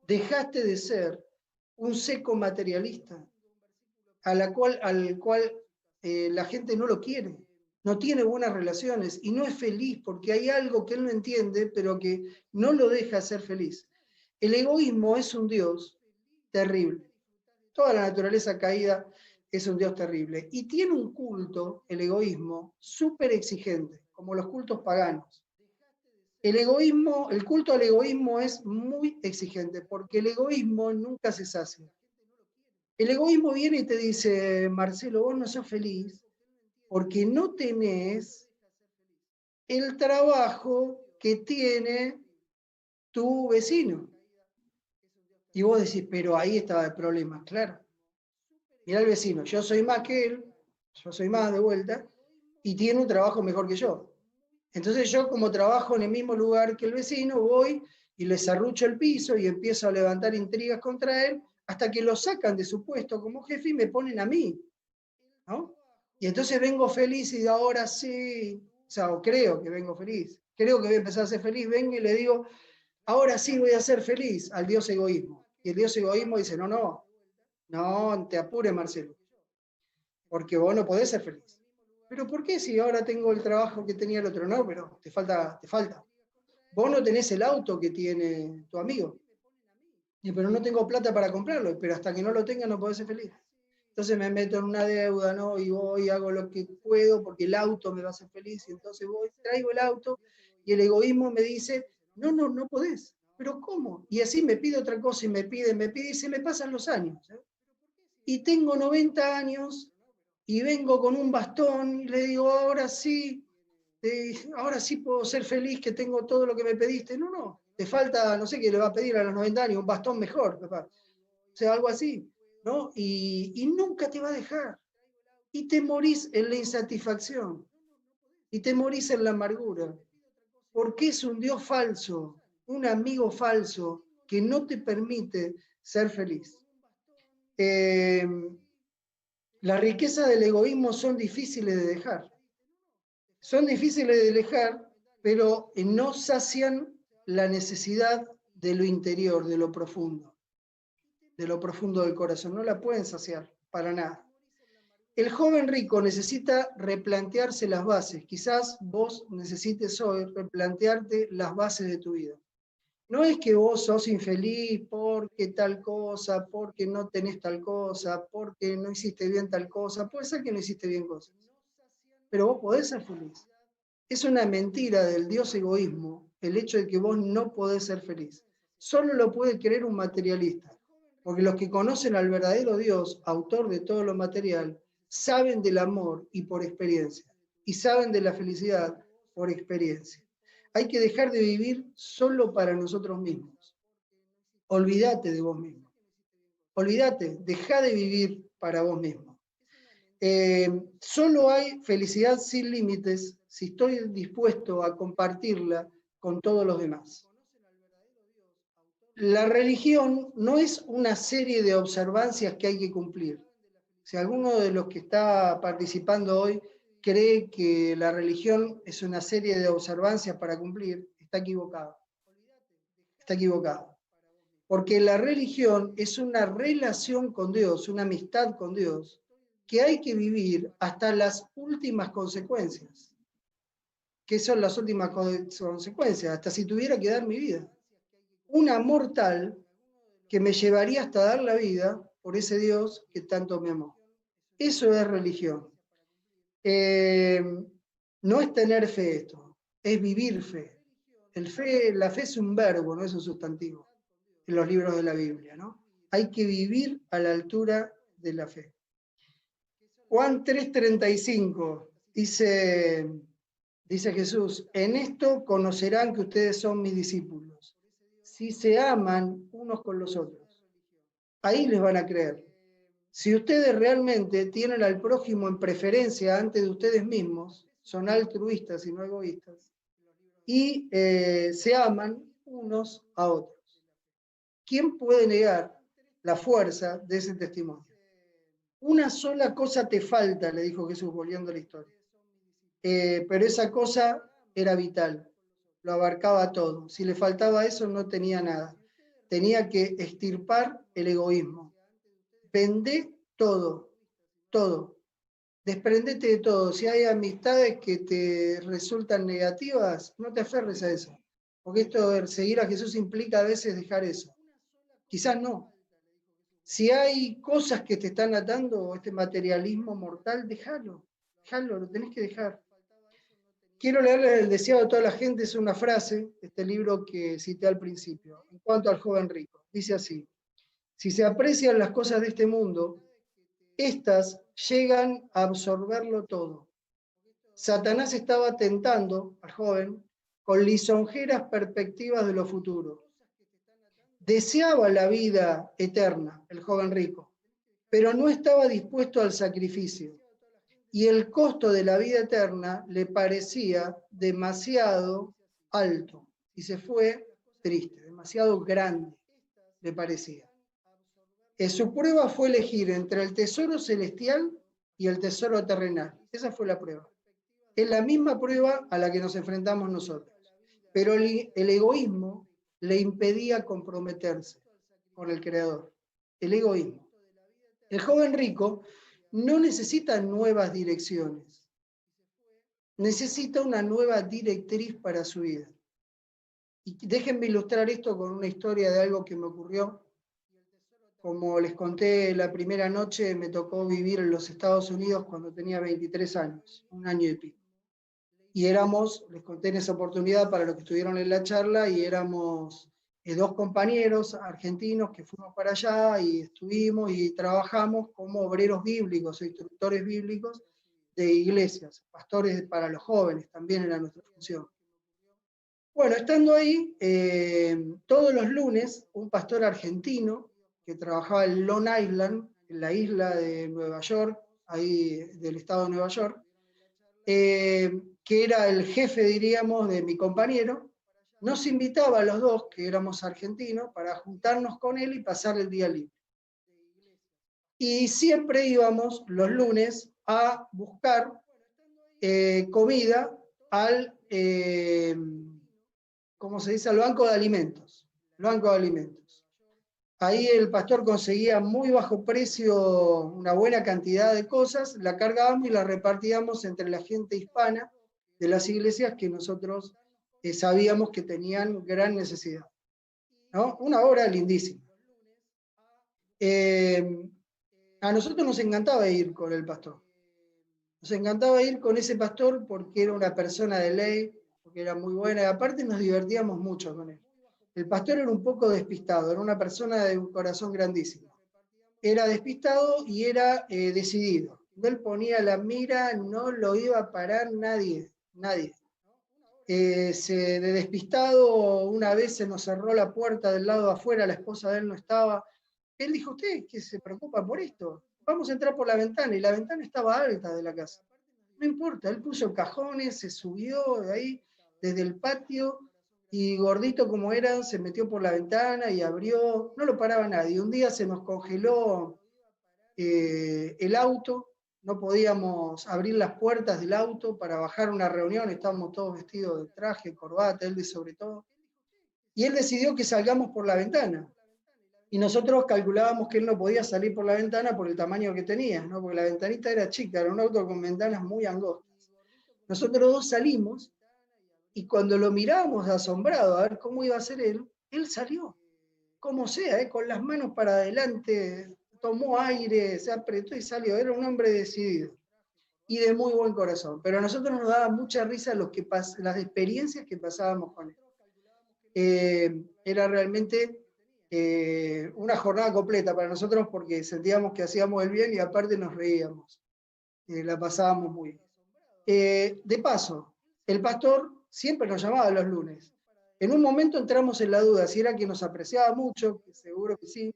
Dejaste de ser un seco materialista al cual la gente no lo quiere, no tiene buenas relaciones y no es feliz porque hay algo que él no entiende, pero que no lo deja ser feliz. El egoísmo es un Dios terrible. Toda la naturaleza caída es un Dios terrible. Y tiene un culto, el egoísmo, súper exigente, como los cultos paganos. El culto al egoísmo es muy exigente, porque el egoísmo nunca se sacia. El egoísmo viene y te dice, Marcelo, vos no sos feliz porque no tenés el trabajo que tiene tu vecino. Y vos decís, pero ahí estaba el problema, claro. Mirá el vecino, yo soy más que él, yo soy más de vuelta, y tiene un trabajo mejor que yo. Entonces yo, como trabajo en el mismo lugar que el vecino, voy y le serrucho el piso y empiezo a levantar intrigas contra él hasta que lo sacan de su puesto como jefe y me ponen a mí, ¿no? Y entonces vengo feliz y ahora sí, o sea, o creo que vengo feliz, creo que voy a empezar a ser feliz, vengo y le digo, ahora sí voy a ser feliz al Dios egoísmo. Y el Dios egoísmo dice, no te apures, Marcelo, porque vos no podés ser feliz. ¿Pero por qué si ahora tengo el trabajo que tenía el otro? No, pero te falta. Vos no tenés el auto que tiene tu amigo, pero no tengo plata para comprarlo, pero hasta que no lo tenga no podés ser feliz. Entonces me meto en una deuda, ¿no? Y voy, hago lo que puedo porque el auto me va a hacer feliz, y entonces voy, traigo el auto, y el egoísmo me dice, no podés. ¿Pero cómo? Y así me pide otra cosa, y me pide, y se me pasan los años. Y tengo 90 años, y vengo con un bastón, y le digo, ahora sí puedo ser feliz, que tengo todo lo que me pediste. No, te falta, no sé qué le va a pedir a los 90 años, un bastón mejor, papá. O sea, algo así, ¿no? Y nunca te va a dejar. Y te morís en la insatisfacción. Y te morís en la amargura. Porque es un Dios falso, un amigo falso, que no te permite ser feliz. Las riquezas del egoísmo son difíciles de dejar. Son difíciles de dejar, pero no sacian la necesidad de lo interior, de lo profundo del corazón. No la pueden saciar, para nada. El joven rico necesita replantearse las bases. Quizás vos necesites hoy replantearte las bases de tu vida. No es que vos sos infeliz porque tal cosa, porque no tenés tal cosa, porque no hiciste bien tal cosa. Puede ser que no hiciste bien cosas, pero vos podés ser feliz. Es una mentira del Dios egoísmo el hecho de que vos no podés ser feliz. Solo lo puede creer un materialista, porque los que conocen al verdadero Dios, autor de todo lo material, saben del amor y por experiencia, y saben de la felicidad por experiencia. Hay que dejar de vivir solo para nosotros mismos. Olvídate de vos mismo. Olvídate, deja de vivir para vos mismo. Solo hay felicidad sin límites si estoy dispuesto a compartirla con todos los demás. La religión no es una serie de observancias que hay que cumplir. Si alguno de los que está participando hoy cree que la religión es una serie de observancias para cumplir, está equivocado. Está equivocado. Porque la religión es una relación con Dios, una amistad con Dios, que hay que vivir hasta las últimas consecuencias. ¿Qué son las últimas consecuencias? Hasta si tuviera que dar mi vida. Un amor tal que me llevaría hasta dar la vida por ese Dios que tanto me amó. Eso es religión. No es tener fe esto, es vivir fe. La fe es un verbo, no es un sustantivo, en los libros de la Biblia, ¿no? Hay que vivir a la altura de la fe. Juan 3:35 dice Jesús, en esto conocerán que ustedes son mis discípulos, si se aman unos con los otros. Ahí les van a creer. Si ustedes realmente tienen al prójimo en preferencia antes de ustedes mismos, son altruistas y no egoístas, y se aman unos a otros. ¿Quién puede negar la fuerza de ese testimonio? Una sola cosa te falta, le dijo Jesús volviendo a la historia. Pero esa cosa era vital. lo abarcaba todo. Si le faltaba eso, no tenía nada. Tenía que extirpar el egoísmo. Vendé todo, todo. Desprendete de todo. Si hay amistades que te resultan negativas, no te aferres a eso. Porque esto de seguir a Jesús implica a veces dejar eso. Quizás no. Si hay cosas que te están atando, este materialismo mortal, déjalo. Déjalo, lo tenés que dejar. Quiero leerle El deseado de toda la gente, es una frase, este libro que cité al principio, en cuanto al joven rico. Dice así: si se aprecian las cosas de este mundo, estas llegan a absorberlo todo. Satanás estaba tentando al joven con lisonjeras perspectivas de lo futuro. Deseaba la vida eterna, el joven rico, pero no estaba dispuesto al sacrificio. Y el costo de la vida eterna le parecía demasiado alto. Y se fue triste, demasiado grande le parecía. Su prueba fue elegir entre el tesoro celestial y el tesoro terrenal. Esa fue la prueba. Es la misma prueba a la que nos enfrentamos nosotros. Pero el egoísmo le impedía comprometerse con el Creador. El egoísmo. El joven rico no necesita nuevas direcciones. Necesita una nueva directriz para su vida. Y déjenme ilustrar esto con una historia de algo que me ocurrió. Como les conté la primera noche, me tocó vivir en los Estados Unidos cuando tenía 23 años, un año y pico. Y éramos, les conté en esa oportunidad para los que estuvieron en la charla, y éramos dos compañeros argentinos que fuimos para allá y estuvimos y trabajamos como obreros bíblicos o instructores bíblicos de iglesias, pastores para los jóvenes, también era nuestra función. Bueno, estando ahí, todos los lunes, un pastor argentino que trabajaba en Long Island, en la isla de Nueva York, ahí del estado de Nueva York, que era el jefe, diríamos, de mi compañero, nos invitaba a los dos, que éramos argentinos, para juntarnos con él y pasar el día libre. Y siempre íbamos los lunes a buscar comida al, ¿cómo se dice?, al banco de alimentos. El banco de alimentos. Ahí el pastor conseguía muy bajo precio una buena cantidad de cosas, la cargábamos y la repartíamos entre la gente hispana de las iglesias que nosotros sabíamos que tenían gran necesidad, ¿no? Una obra lindísima. A nosotros nos encantaba ir con el pastor. Nos encantaba ir con ese pastor porque era una persona de ley, porque era muy buena, y aparte nos divertíamos mucho con él. El pastor era un poco despistado, era una persona de un corazón grandísimo. Era despistado y era decidido. Él ponía la mira, no lo iba a parar nadie, nadie. De despistado, una vez se nos cerró la puerta del lado de afuera, la esposa de él no estaba. Él dijo: ¿usted qué se preocupa por esto? Vamos a entrar por la ventana, y la ventana estaba alta de la casa. No importa, él puso cajones, se subió de ahí, desde el patio, y gordito como era, se metió por la ventana y abrió, no lo paraba nadie. Un día se nos congeló el auto, no podíamos abrir las puertas del auto para bajar una reunión, estábamos todos vestidos de traje, corbata, él de sobre todo, y él decidió que salgamos por la ventana. Y nosotros calculábamos que él no podía salir por la ventana por el tamaño que tenía, ¿no? Porque la ventanita era chica, era un auto con ventanas muy angostas. Nosotros dos salimos, y cuando lo mirábamos asombrados a ver cómo iba a ser él salió, como sea, con las manos para adelante, tomó aire, se apretó y salió. Era un hombre decidido y de muy buen corazón. Pero a nosotros nos daba mucha risa las experiencias que pasábamos con él. Era realmente una jornada completa para nosotros, porque sentíamos que hacíamos el bien y aparte nos reíamos. La pasábamos muy bien. De paso, el pastor siempre nos llamaba los lunes. En un momento entramos en la duda si era que nos apreciaba mucho, que seguro que sí,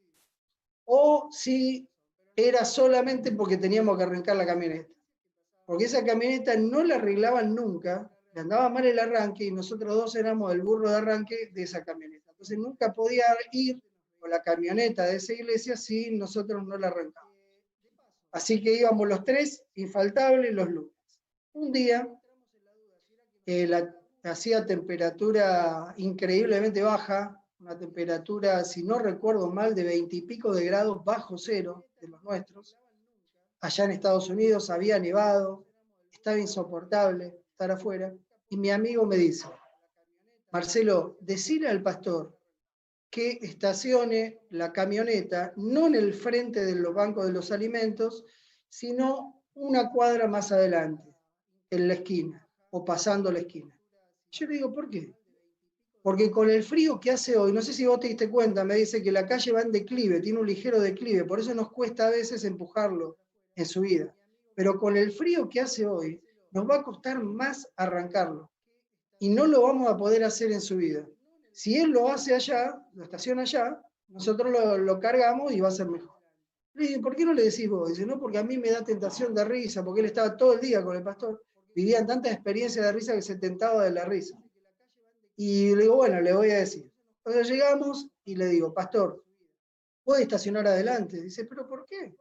o si era solamente porque teníamos que arrancar la camioneta. Porque esa camioneta no la arreglaban nunca, le andaba mal el arranque, y nosotros dos éramos el burro de arranque de esa camioneta. Entonces nunca podía ir con la camioneta de esa iglesia si nosotros no la arrancábamos. Así que íbamos los tres, infaltables, los lunes. Un día, hacía temperatura increíblemente baja, una temperatura, si no recuerdo mal, de 20 y pico de grados bajo cero de los nuestros. Allá en Estados Unidos había nevado, estaba insoportable estar afuera, y mi amigo me dice, Marcelo, decile al pastor que estacione la camioneta no en el frente de los bancos de los alimentos, sino una cuadra más adelante, en la esquina, o pasando la esquina. Yo le digo, ¿por qué? Porque con el frío que hace hoy, no sé si vos te diste cuenta, me dice que la calle va en declive, tiene un ligero declive, por eso nos cuesta a veces empujarlo en subida. Pero con el frío que hace hoy, nos va a costar más arrancarlo. Y no lo vamos a poder hacer en subida. Si él lo hace allá, lo estaciona allá, nosotros lo cargamos y va a ser mejor. Le digo, ¿por qué no le decís vos? Dice, no, porque a mí me da tentación de risa, porque él estaba todo el día con el pastor, vivían tantas experiencias de risa que se tentaba de la risa. Y le digo, bueno, le voy a decir. Entonces llegamos y le digo, pastor, ¿puede estacionar adelante? Dice, ¿pero por qué?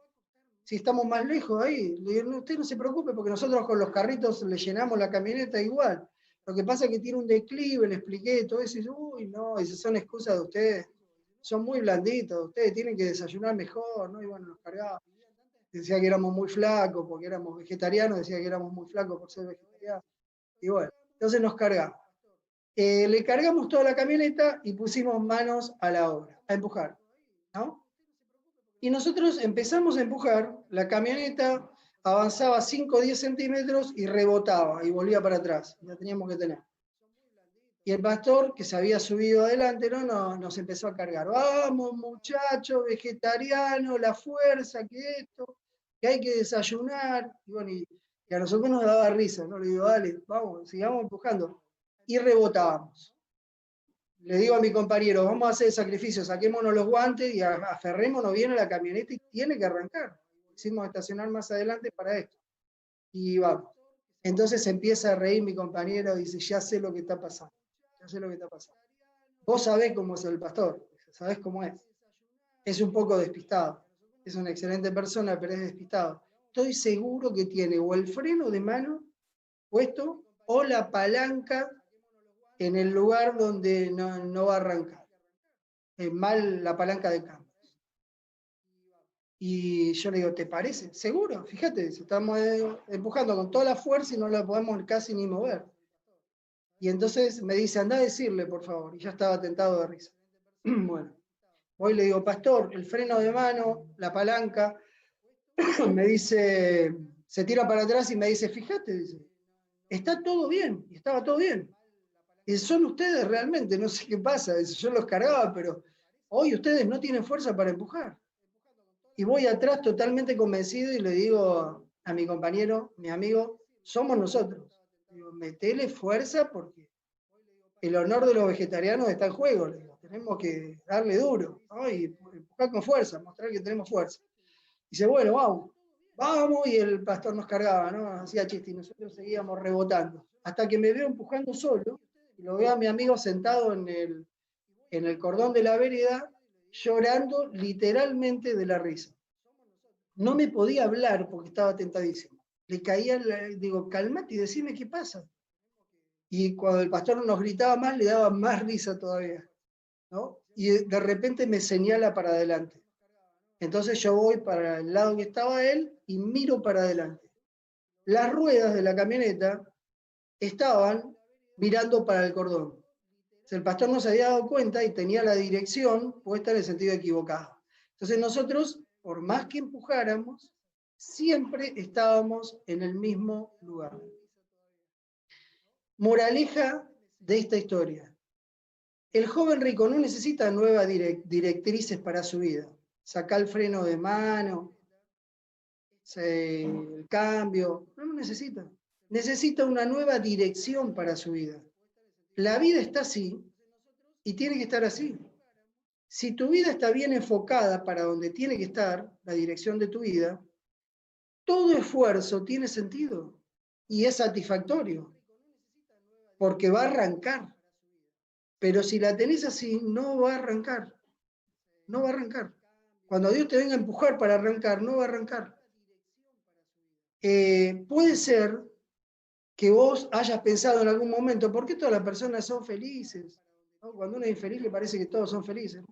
Si estamos más lejos ahí. Le digo, no, usted no se preocupe porque nosotros con los carritos le llenamos la camioneta igual. Lo que pasa es que tiene un declive, le expliqué todo eso, y dice, uy, no, esas son excusas de ustedes. Son muy blanditos, ustedes tienen que desayunar mejor, ¿no? Y bueno, nos cargaba. Decía que éramos muy flacos porque éramos vegetarianos, decía que éramos muy flacos por ser vegetarianos. Y bueno, entonces nos cargamos. Le cargamos toda la camioneta y pusimos manos a la obra, a empujar, ¿no? Y nosotros empezamos a empujar, la camioneta avanzaba 5 o 10 centímetros y rebotaba y volvía para atrás, la teníamos que tener. Y el pastor, que se había subido adelante, nos empezó a cargar. Vamos, muchachos, vegetarianos, la fuerza, que esto, que hay que desayunar. Y bueno, y a nosotros nos daba risa, ¿no? Le digo, dale, vamos, sigamos empujando. Y rebotábamos. Le digo a mi compañero, vamos a hacer el sacrificio, saquémonos los guantes y aferrémonos bien a la camioneta y tiene que arrancar. Hicimos estacionar más adelante para esto. Y vamos. Entonces empieza a reír mi compañero y dice, ya sé lo que está pasando. Ya sé lo que está pasando. Vos sabés cómo es el pastor, sabés cómo es. Es un poco despistado. Es una excelente persona, pero es despistado. Estoy seguro que tiene o el freno de mano puesto o la palanca en el lugar donde no va a arrancar. Mal la palanca de cambio. Y yo le digo, ¿te parece? ¿Seguro? Fíjate, estamos empujando con toda la fuerza y no la podemos casi ni mover. Y entonces me dice, anda a decirle, por favor. Y ya estaba tentado de risa. Bueno, voy y le digo, pastor, el freno de mano, la palanca, me dice, se tira para atrás y me dice, fíjate, dice, está todo bien, y estaba todo bien. Y son ustedes realmente, no sé qué pasa, dice, yo los cargaba, pero hoy ustedes no tienen fuerza para empujar. Y voy atrás totalmente convencido y le digo a mi compañero, mi amigo, somos nosotros. Digo, metele fuerza porque el honor de los vegetarianos está en juego. Le digo, tenemos que darle duro, ¿no? Y empujar con fuerza, mostrar que tenemos fuerza. Dice, bueno, vamos. Vamos, y el pastor nos cargaba, ¿no? Hacía chiste y nosotros seguíamos rebotando. Hasta que me veo empujando solo y lo veo a mi amigo sentado en el cordón de la vereda, llorando literalmente de la risa. No me podía hablar porque estaba tentadísimo. Le caía, digo, calmate y decime qué pasa. Y cuando el pastor nos gritaba más, le daba más risa todavía, ¿no? Y de repente me señala para adelante. Entonces yo voy para el lado que estaba él y miro para adelante. Las ruedas de la camioneta estaban mirando para el cordón. El pastor no se había dado cuenta y tenía la dirección puesta en el sentido equivocado. Entonces nosotros, por más que empujáramos, siempre estábamos en el mismo lugar. Moraleja de esta historia. El joven rico no necesita nuevas directrices para su vida. Saca el freno de mano, el cambio, no lo necesita. Necesita una nueva dirección para su vida. La vida está así y tiene que estar así. Si tu vida está bien enfocada para donde tiene que estar, la dirección de tu vida, todo esfuerzo tiene sentido y es satisfactorio, porque va a arrancar. Pero si la tenés así, no va a arrancar. No va a arrancar. Cuando Dios te venga a empujar para arrancar, no va a arrancar. Puede ser que vos hayas pensado en algún momento, ¿por qué todas las personas son felices? ¿No? Cuando uno es infeliz le parece que todos son felices.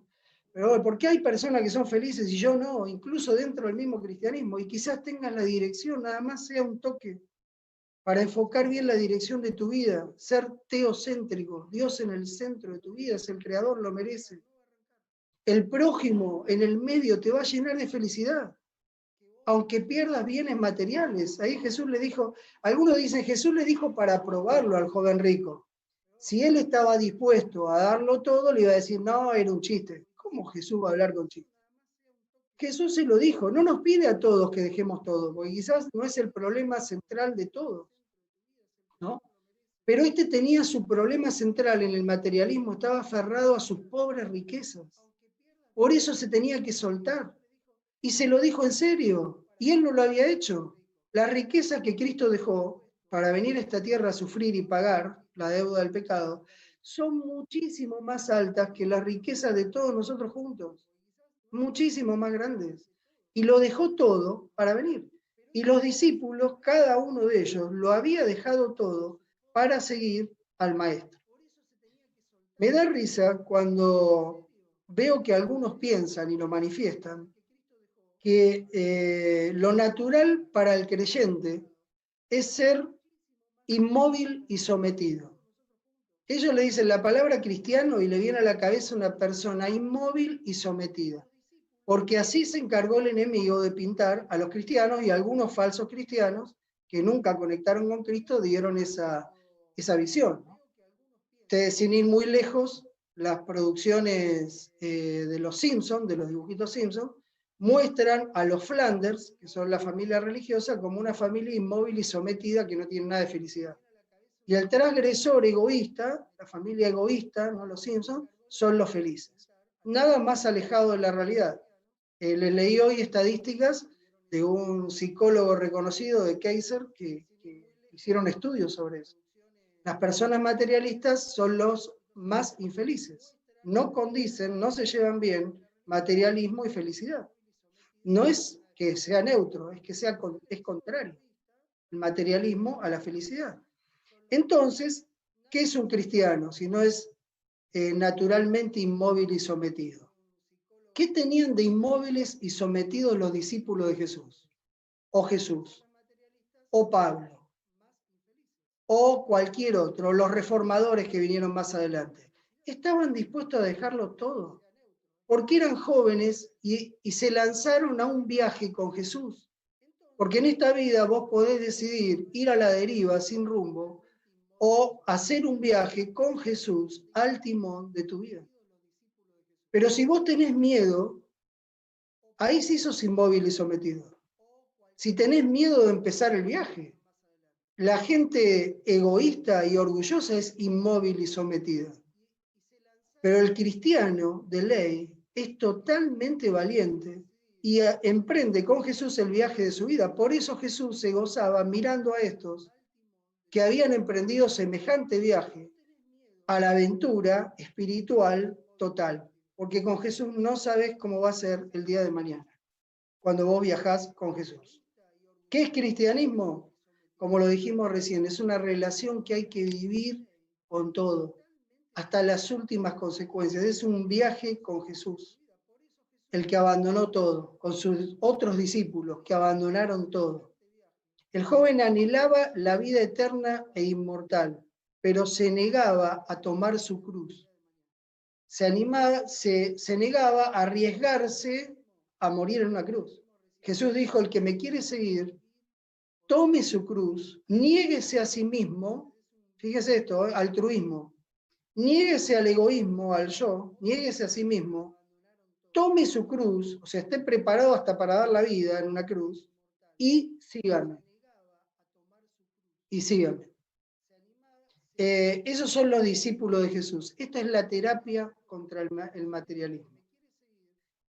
Pero ¿por qué hay personas que son felices y yo no? Incluso dentro del mismo cristianismo. Y quizás tengas la dirección, nada más sea un toque, para enfocar bien la dirección de tu vida, ser teocéntrico, Dios en el centro de tu vida, es el creador, lo merece. El prójimo en el medio te va a llenar de felicidad, aunque pierdas bienes materiales. Ahí Jesús le dijo, algunos dicen, Jesús le dijo para probarlo al joven rico. Si él estaba dispuesto a darlo todo, le iba a decir, no, era un chiste. ¿Cómo Jesús va a hablar con chistes? Jesús se lo dijo, no nos pide a todos que dejemos todo, porque quizás no es el problema central de todos, ¿no? Pero este tenía su problema central en el materialismo, estaba aferrado a sus pobres riquezas. Por eso se tenía que soltar. Y se lo dijo en serio, y él no lo había hecho. Las riquezas que Cristo dejó para venir a esta tierra a sufrir y pagar la deuda del pecado son muchísimo más altas que las riquezas de todos nosotros juntos, muchísimo más grandes. Y lo dejó todo para venir. Y los discípulos, cada uno de ellos, lo había dejado todo para seguir al Maestro. Me da risa cuando veo que algunos piensan y lo manifiestan, que lo natural para el creyente es ser inmóvil y sometido. Ellos le dicen la palabra cristiano y le viene a la cabeza una persona inmóvil y sometida, porque así se encargó el enemigo de pintar a los cristianos y a algunos falsos cristianos que nunca conectaron con Cristo dieron esa visión. Ustedes, sin ir muy lejos, las producciones de los Simpsons, de los dibujitos Simpsons, muestran a los Flanders, que son la familia religiosa, como una familia inmóvil y sometida que no tiene nada de felicidad. Y el transgresor egoísta, la familia egoísta, ¿no? Los Simpsons, son los felices. Nada más alejado de la realidad. Les leí hoy estadísticas de un psicólogo reconocido de Kaiser que hicieron estudios sobre eso. Las personas materialistas son los más infelices. No condicen, no se llevan bien materialismo y felicidad. No es que sea neutro, es que es contrario el materialismo a la felicidad. Entonces, ¿qué es un cristiano si no es naturalmente inmóvil y sometido? ¿Qué tenían de inmóviles y sometidos los discípulos de Jesús? O Jesús, o Pablo, o cualquier otro, los reformadores que vinieron más adelante. Estaban dispuestos a dejarlo todo, porque eran jóvenes y se lanzaron a un viaje con Jesús. Porque en esta vida vos podés decidir ir a la deriva sin rumbo o hacer un viaje con Jesús al timón de tu vida. Pero si vos tenés miedo, ahí sí sos inmóvil y sometido. Si tenés miedo de empezar el viaje, la gente egoísta y orgullosa es inmóvil y sometida. Pero el cristiano de ley es totalmente valiente y emprende con Jesús el viaje de su vida. Por eso Jesús se gozaba mirando a estos que habían emprendido semejante viaje a la aventura espiritual total. Porque con Jesús no sabes cómo va a ser el día de mañana, cuando vos viajás con Jesús. ¿Qué es cristianismo? Como lo dijimos recién, es una relación que hay que vivir con todo, hasta las últimas consecuencias. Es un viaje con Jesús, el que abandonó todo, con sus otros discípulos que abandonaron todo. El joven anhelaba la vida eterna e inmortal, pero se negaba a tomar su cruz. Se negaba a arriesgarse a morir en una cruz. Jesús dijo, el que me quiere seguir, tome su cruz, niéguese a sí mismo, fíjese esto, altruismo, niéguese al egoísmo, al yo, niéguese a sí mismo, tome su cruz, o sea, esté preparado hasta para dar la vida en una cruz, y síganme. Y síganme. Esos son los discípulos de Jesús. Esta es la terapia contra el materialismo.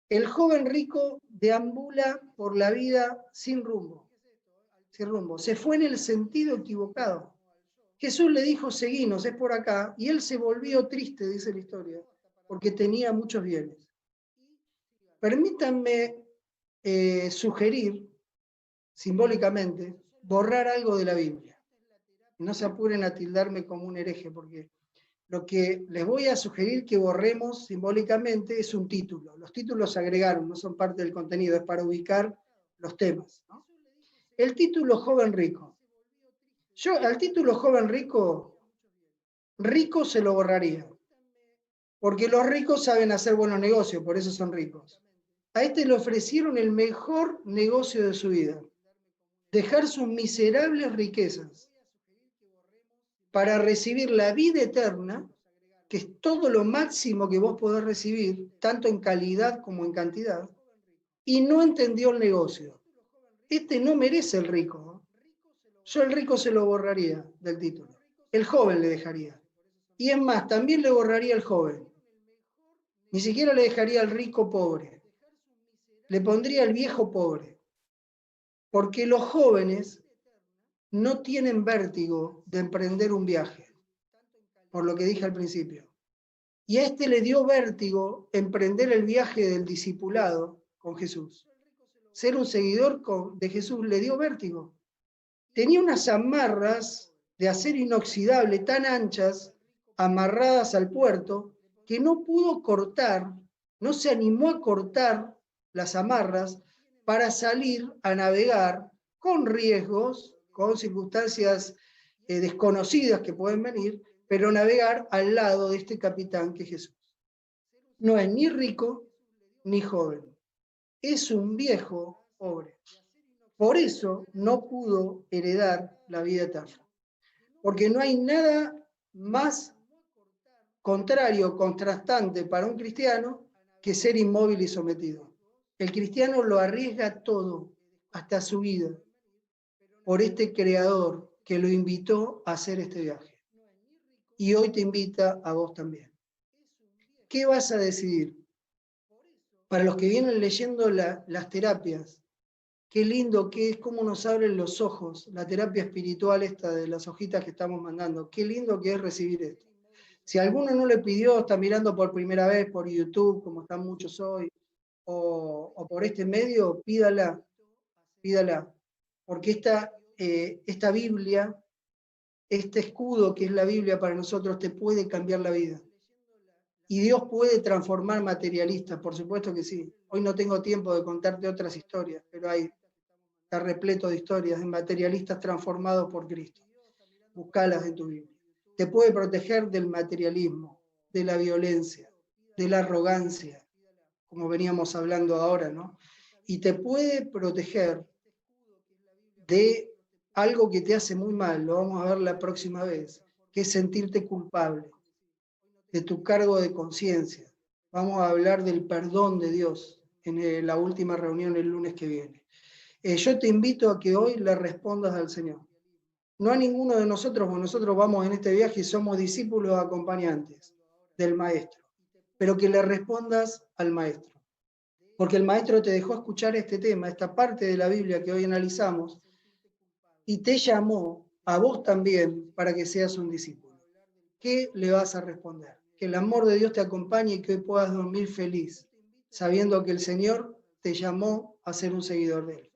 El joven rico deambula por la vida sin rumbo, sin rumbo. Se fue en el sentido equivocado. Jesús le dijo, seguinos, es por acá, y él se volvió triste, dice la historia, porque tenía muchos bienes. Permítanme sugerir, simbólicamente, borrar algo de la Biblia. y no se apuren a tildarme como un hereje, porque lo que les voy a sugerir que borremos simbólicamente es un título. Los títulos se agregaron, no son parte del contenido, es para ubicar los temas, ¿no? El título Joven Rico. Yo al título Joven Rico, rico se lo borraría, porque los ricos saben hacer buenos negocios, por eso son ricos. A este le ofrecieron el mejor negocio de su vida, dejar sus miserables riquezas para recibir la vida eterna, que es todo lo máximo que vos podés recibir, tanto en calidad como en cantidad, y no entendió el negocio. Este no merece el rico, ¿no? Yo el rico se lo borraría del título. El joven le dejaría. Y es más, también le borraría el joven. Ni siquiera le dejaría al rico pobre. Le pondría al viejo pobre. Porque los jóvenes no tienen vértigo de emprender un viaje, por lo que dije al principio. Y a este le dio vértigo emprender el viaje del discipulado con Jesús. Ser un seguidor de Jesús le dio vértigo. Tenía unas amarras de acero inoxidable tan anchas, amarradas al puerto, que no pudo cortar, no se animó a cortar las amarras para salir a navegar con riesgos, con circunstancias desconocidas que pueden venir, pero navegar al lado de este capitán que es Jesús. No es ni rico ni joven, es un viejo pobre. Por eso no pudo heredar la vida eterna. Porque no hay nada más contrario, contrastante para un cristiano que ser inmóvil y sometido. El cristiano lo arriesga todo, hasta su vida, por este creador que lo invitó a hacer este viaje. Y hoy te invita a vos también. ¿Qué vas a decidir? Para los que vienen leyendo las terapias, qué lindo que es, cómo nos abren los ojos, la terapia espiritual esta de las hojitas que estamos mandando. Qué lindo que es recibir esto. Si alguno no le pidió, está mirando por primera vez por YouTube, como están muchos hoy, o por este medio, pídala, pídala. Porque esta Biblia, este escudo que es la Biblia para nosotros, te puede cambiar la vida. Y Dios puede transformar materialistas, por supuesto que sí. Hoy no tengo tiempo de contarte otras historias, pero está repleto de historias de materialistas transformados por Cristo. Buscalas en tu Biblia. Te puede proteger del materialismo, de la violencia, de la arrogancia, como veníamos hablando ahora, ¿no? Y te puede proteger de algo que te hace muy mal, lo vamos a ver la próxima vez, que es sentirte culpable, de tu cargo de conciencia. Vamos a hablar del perdón de Dios en la última reunión el lunes que viene. Yo te invito a que hoy le respondas al Señor. No a ninguno de nosotros, porque nosotros vamos en este viaje y somos discípulos acompañantes del Maestro, pero que le respondas al Maestro. Porque el Maestro te dejó escuchar este tema, esta parte de la Biblia que hoy analizamos, y te llamó a vos también para que seas un discípulo. ¿Qué le vas a responder? Que el amor de Dios te acompañe y que hoy puedas dormir feliz, sabiendo que el Señor te llamó a ser un seguidor de Él.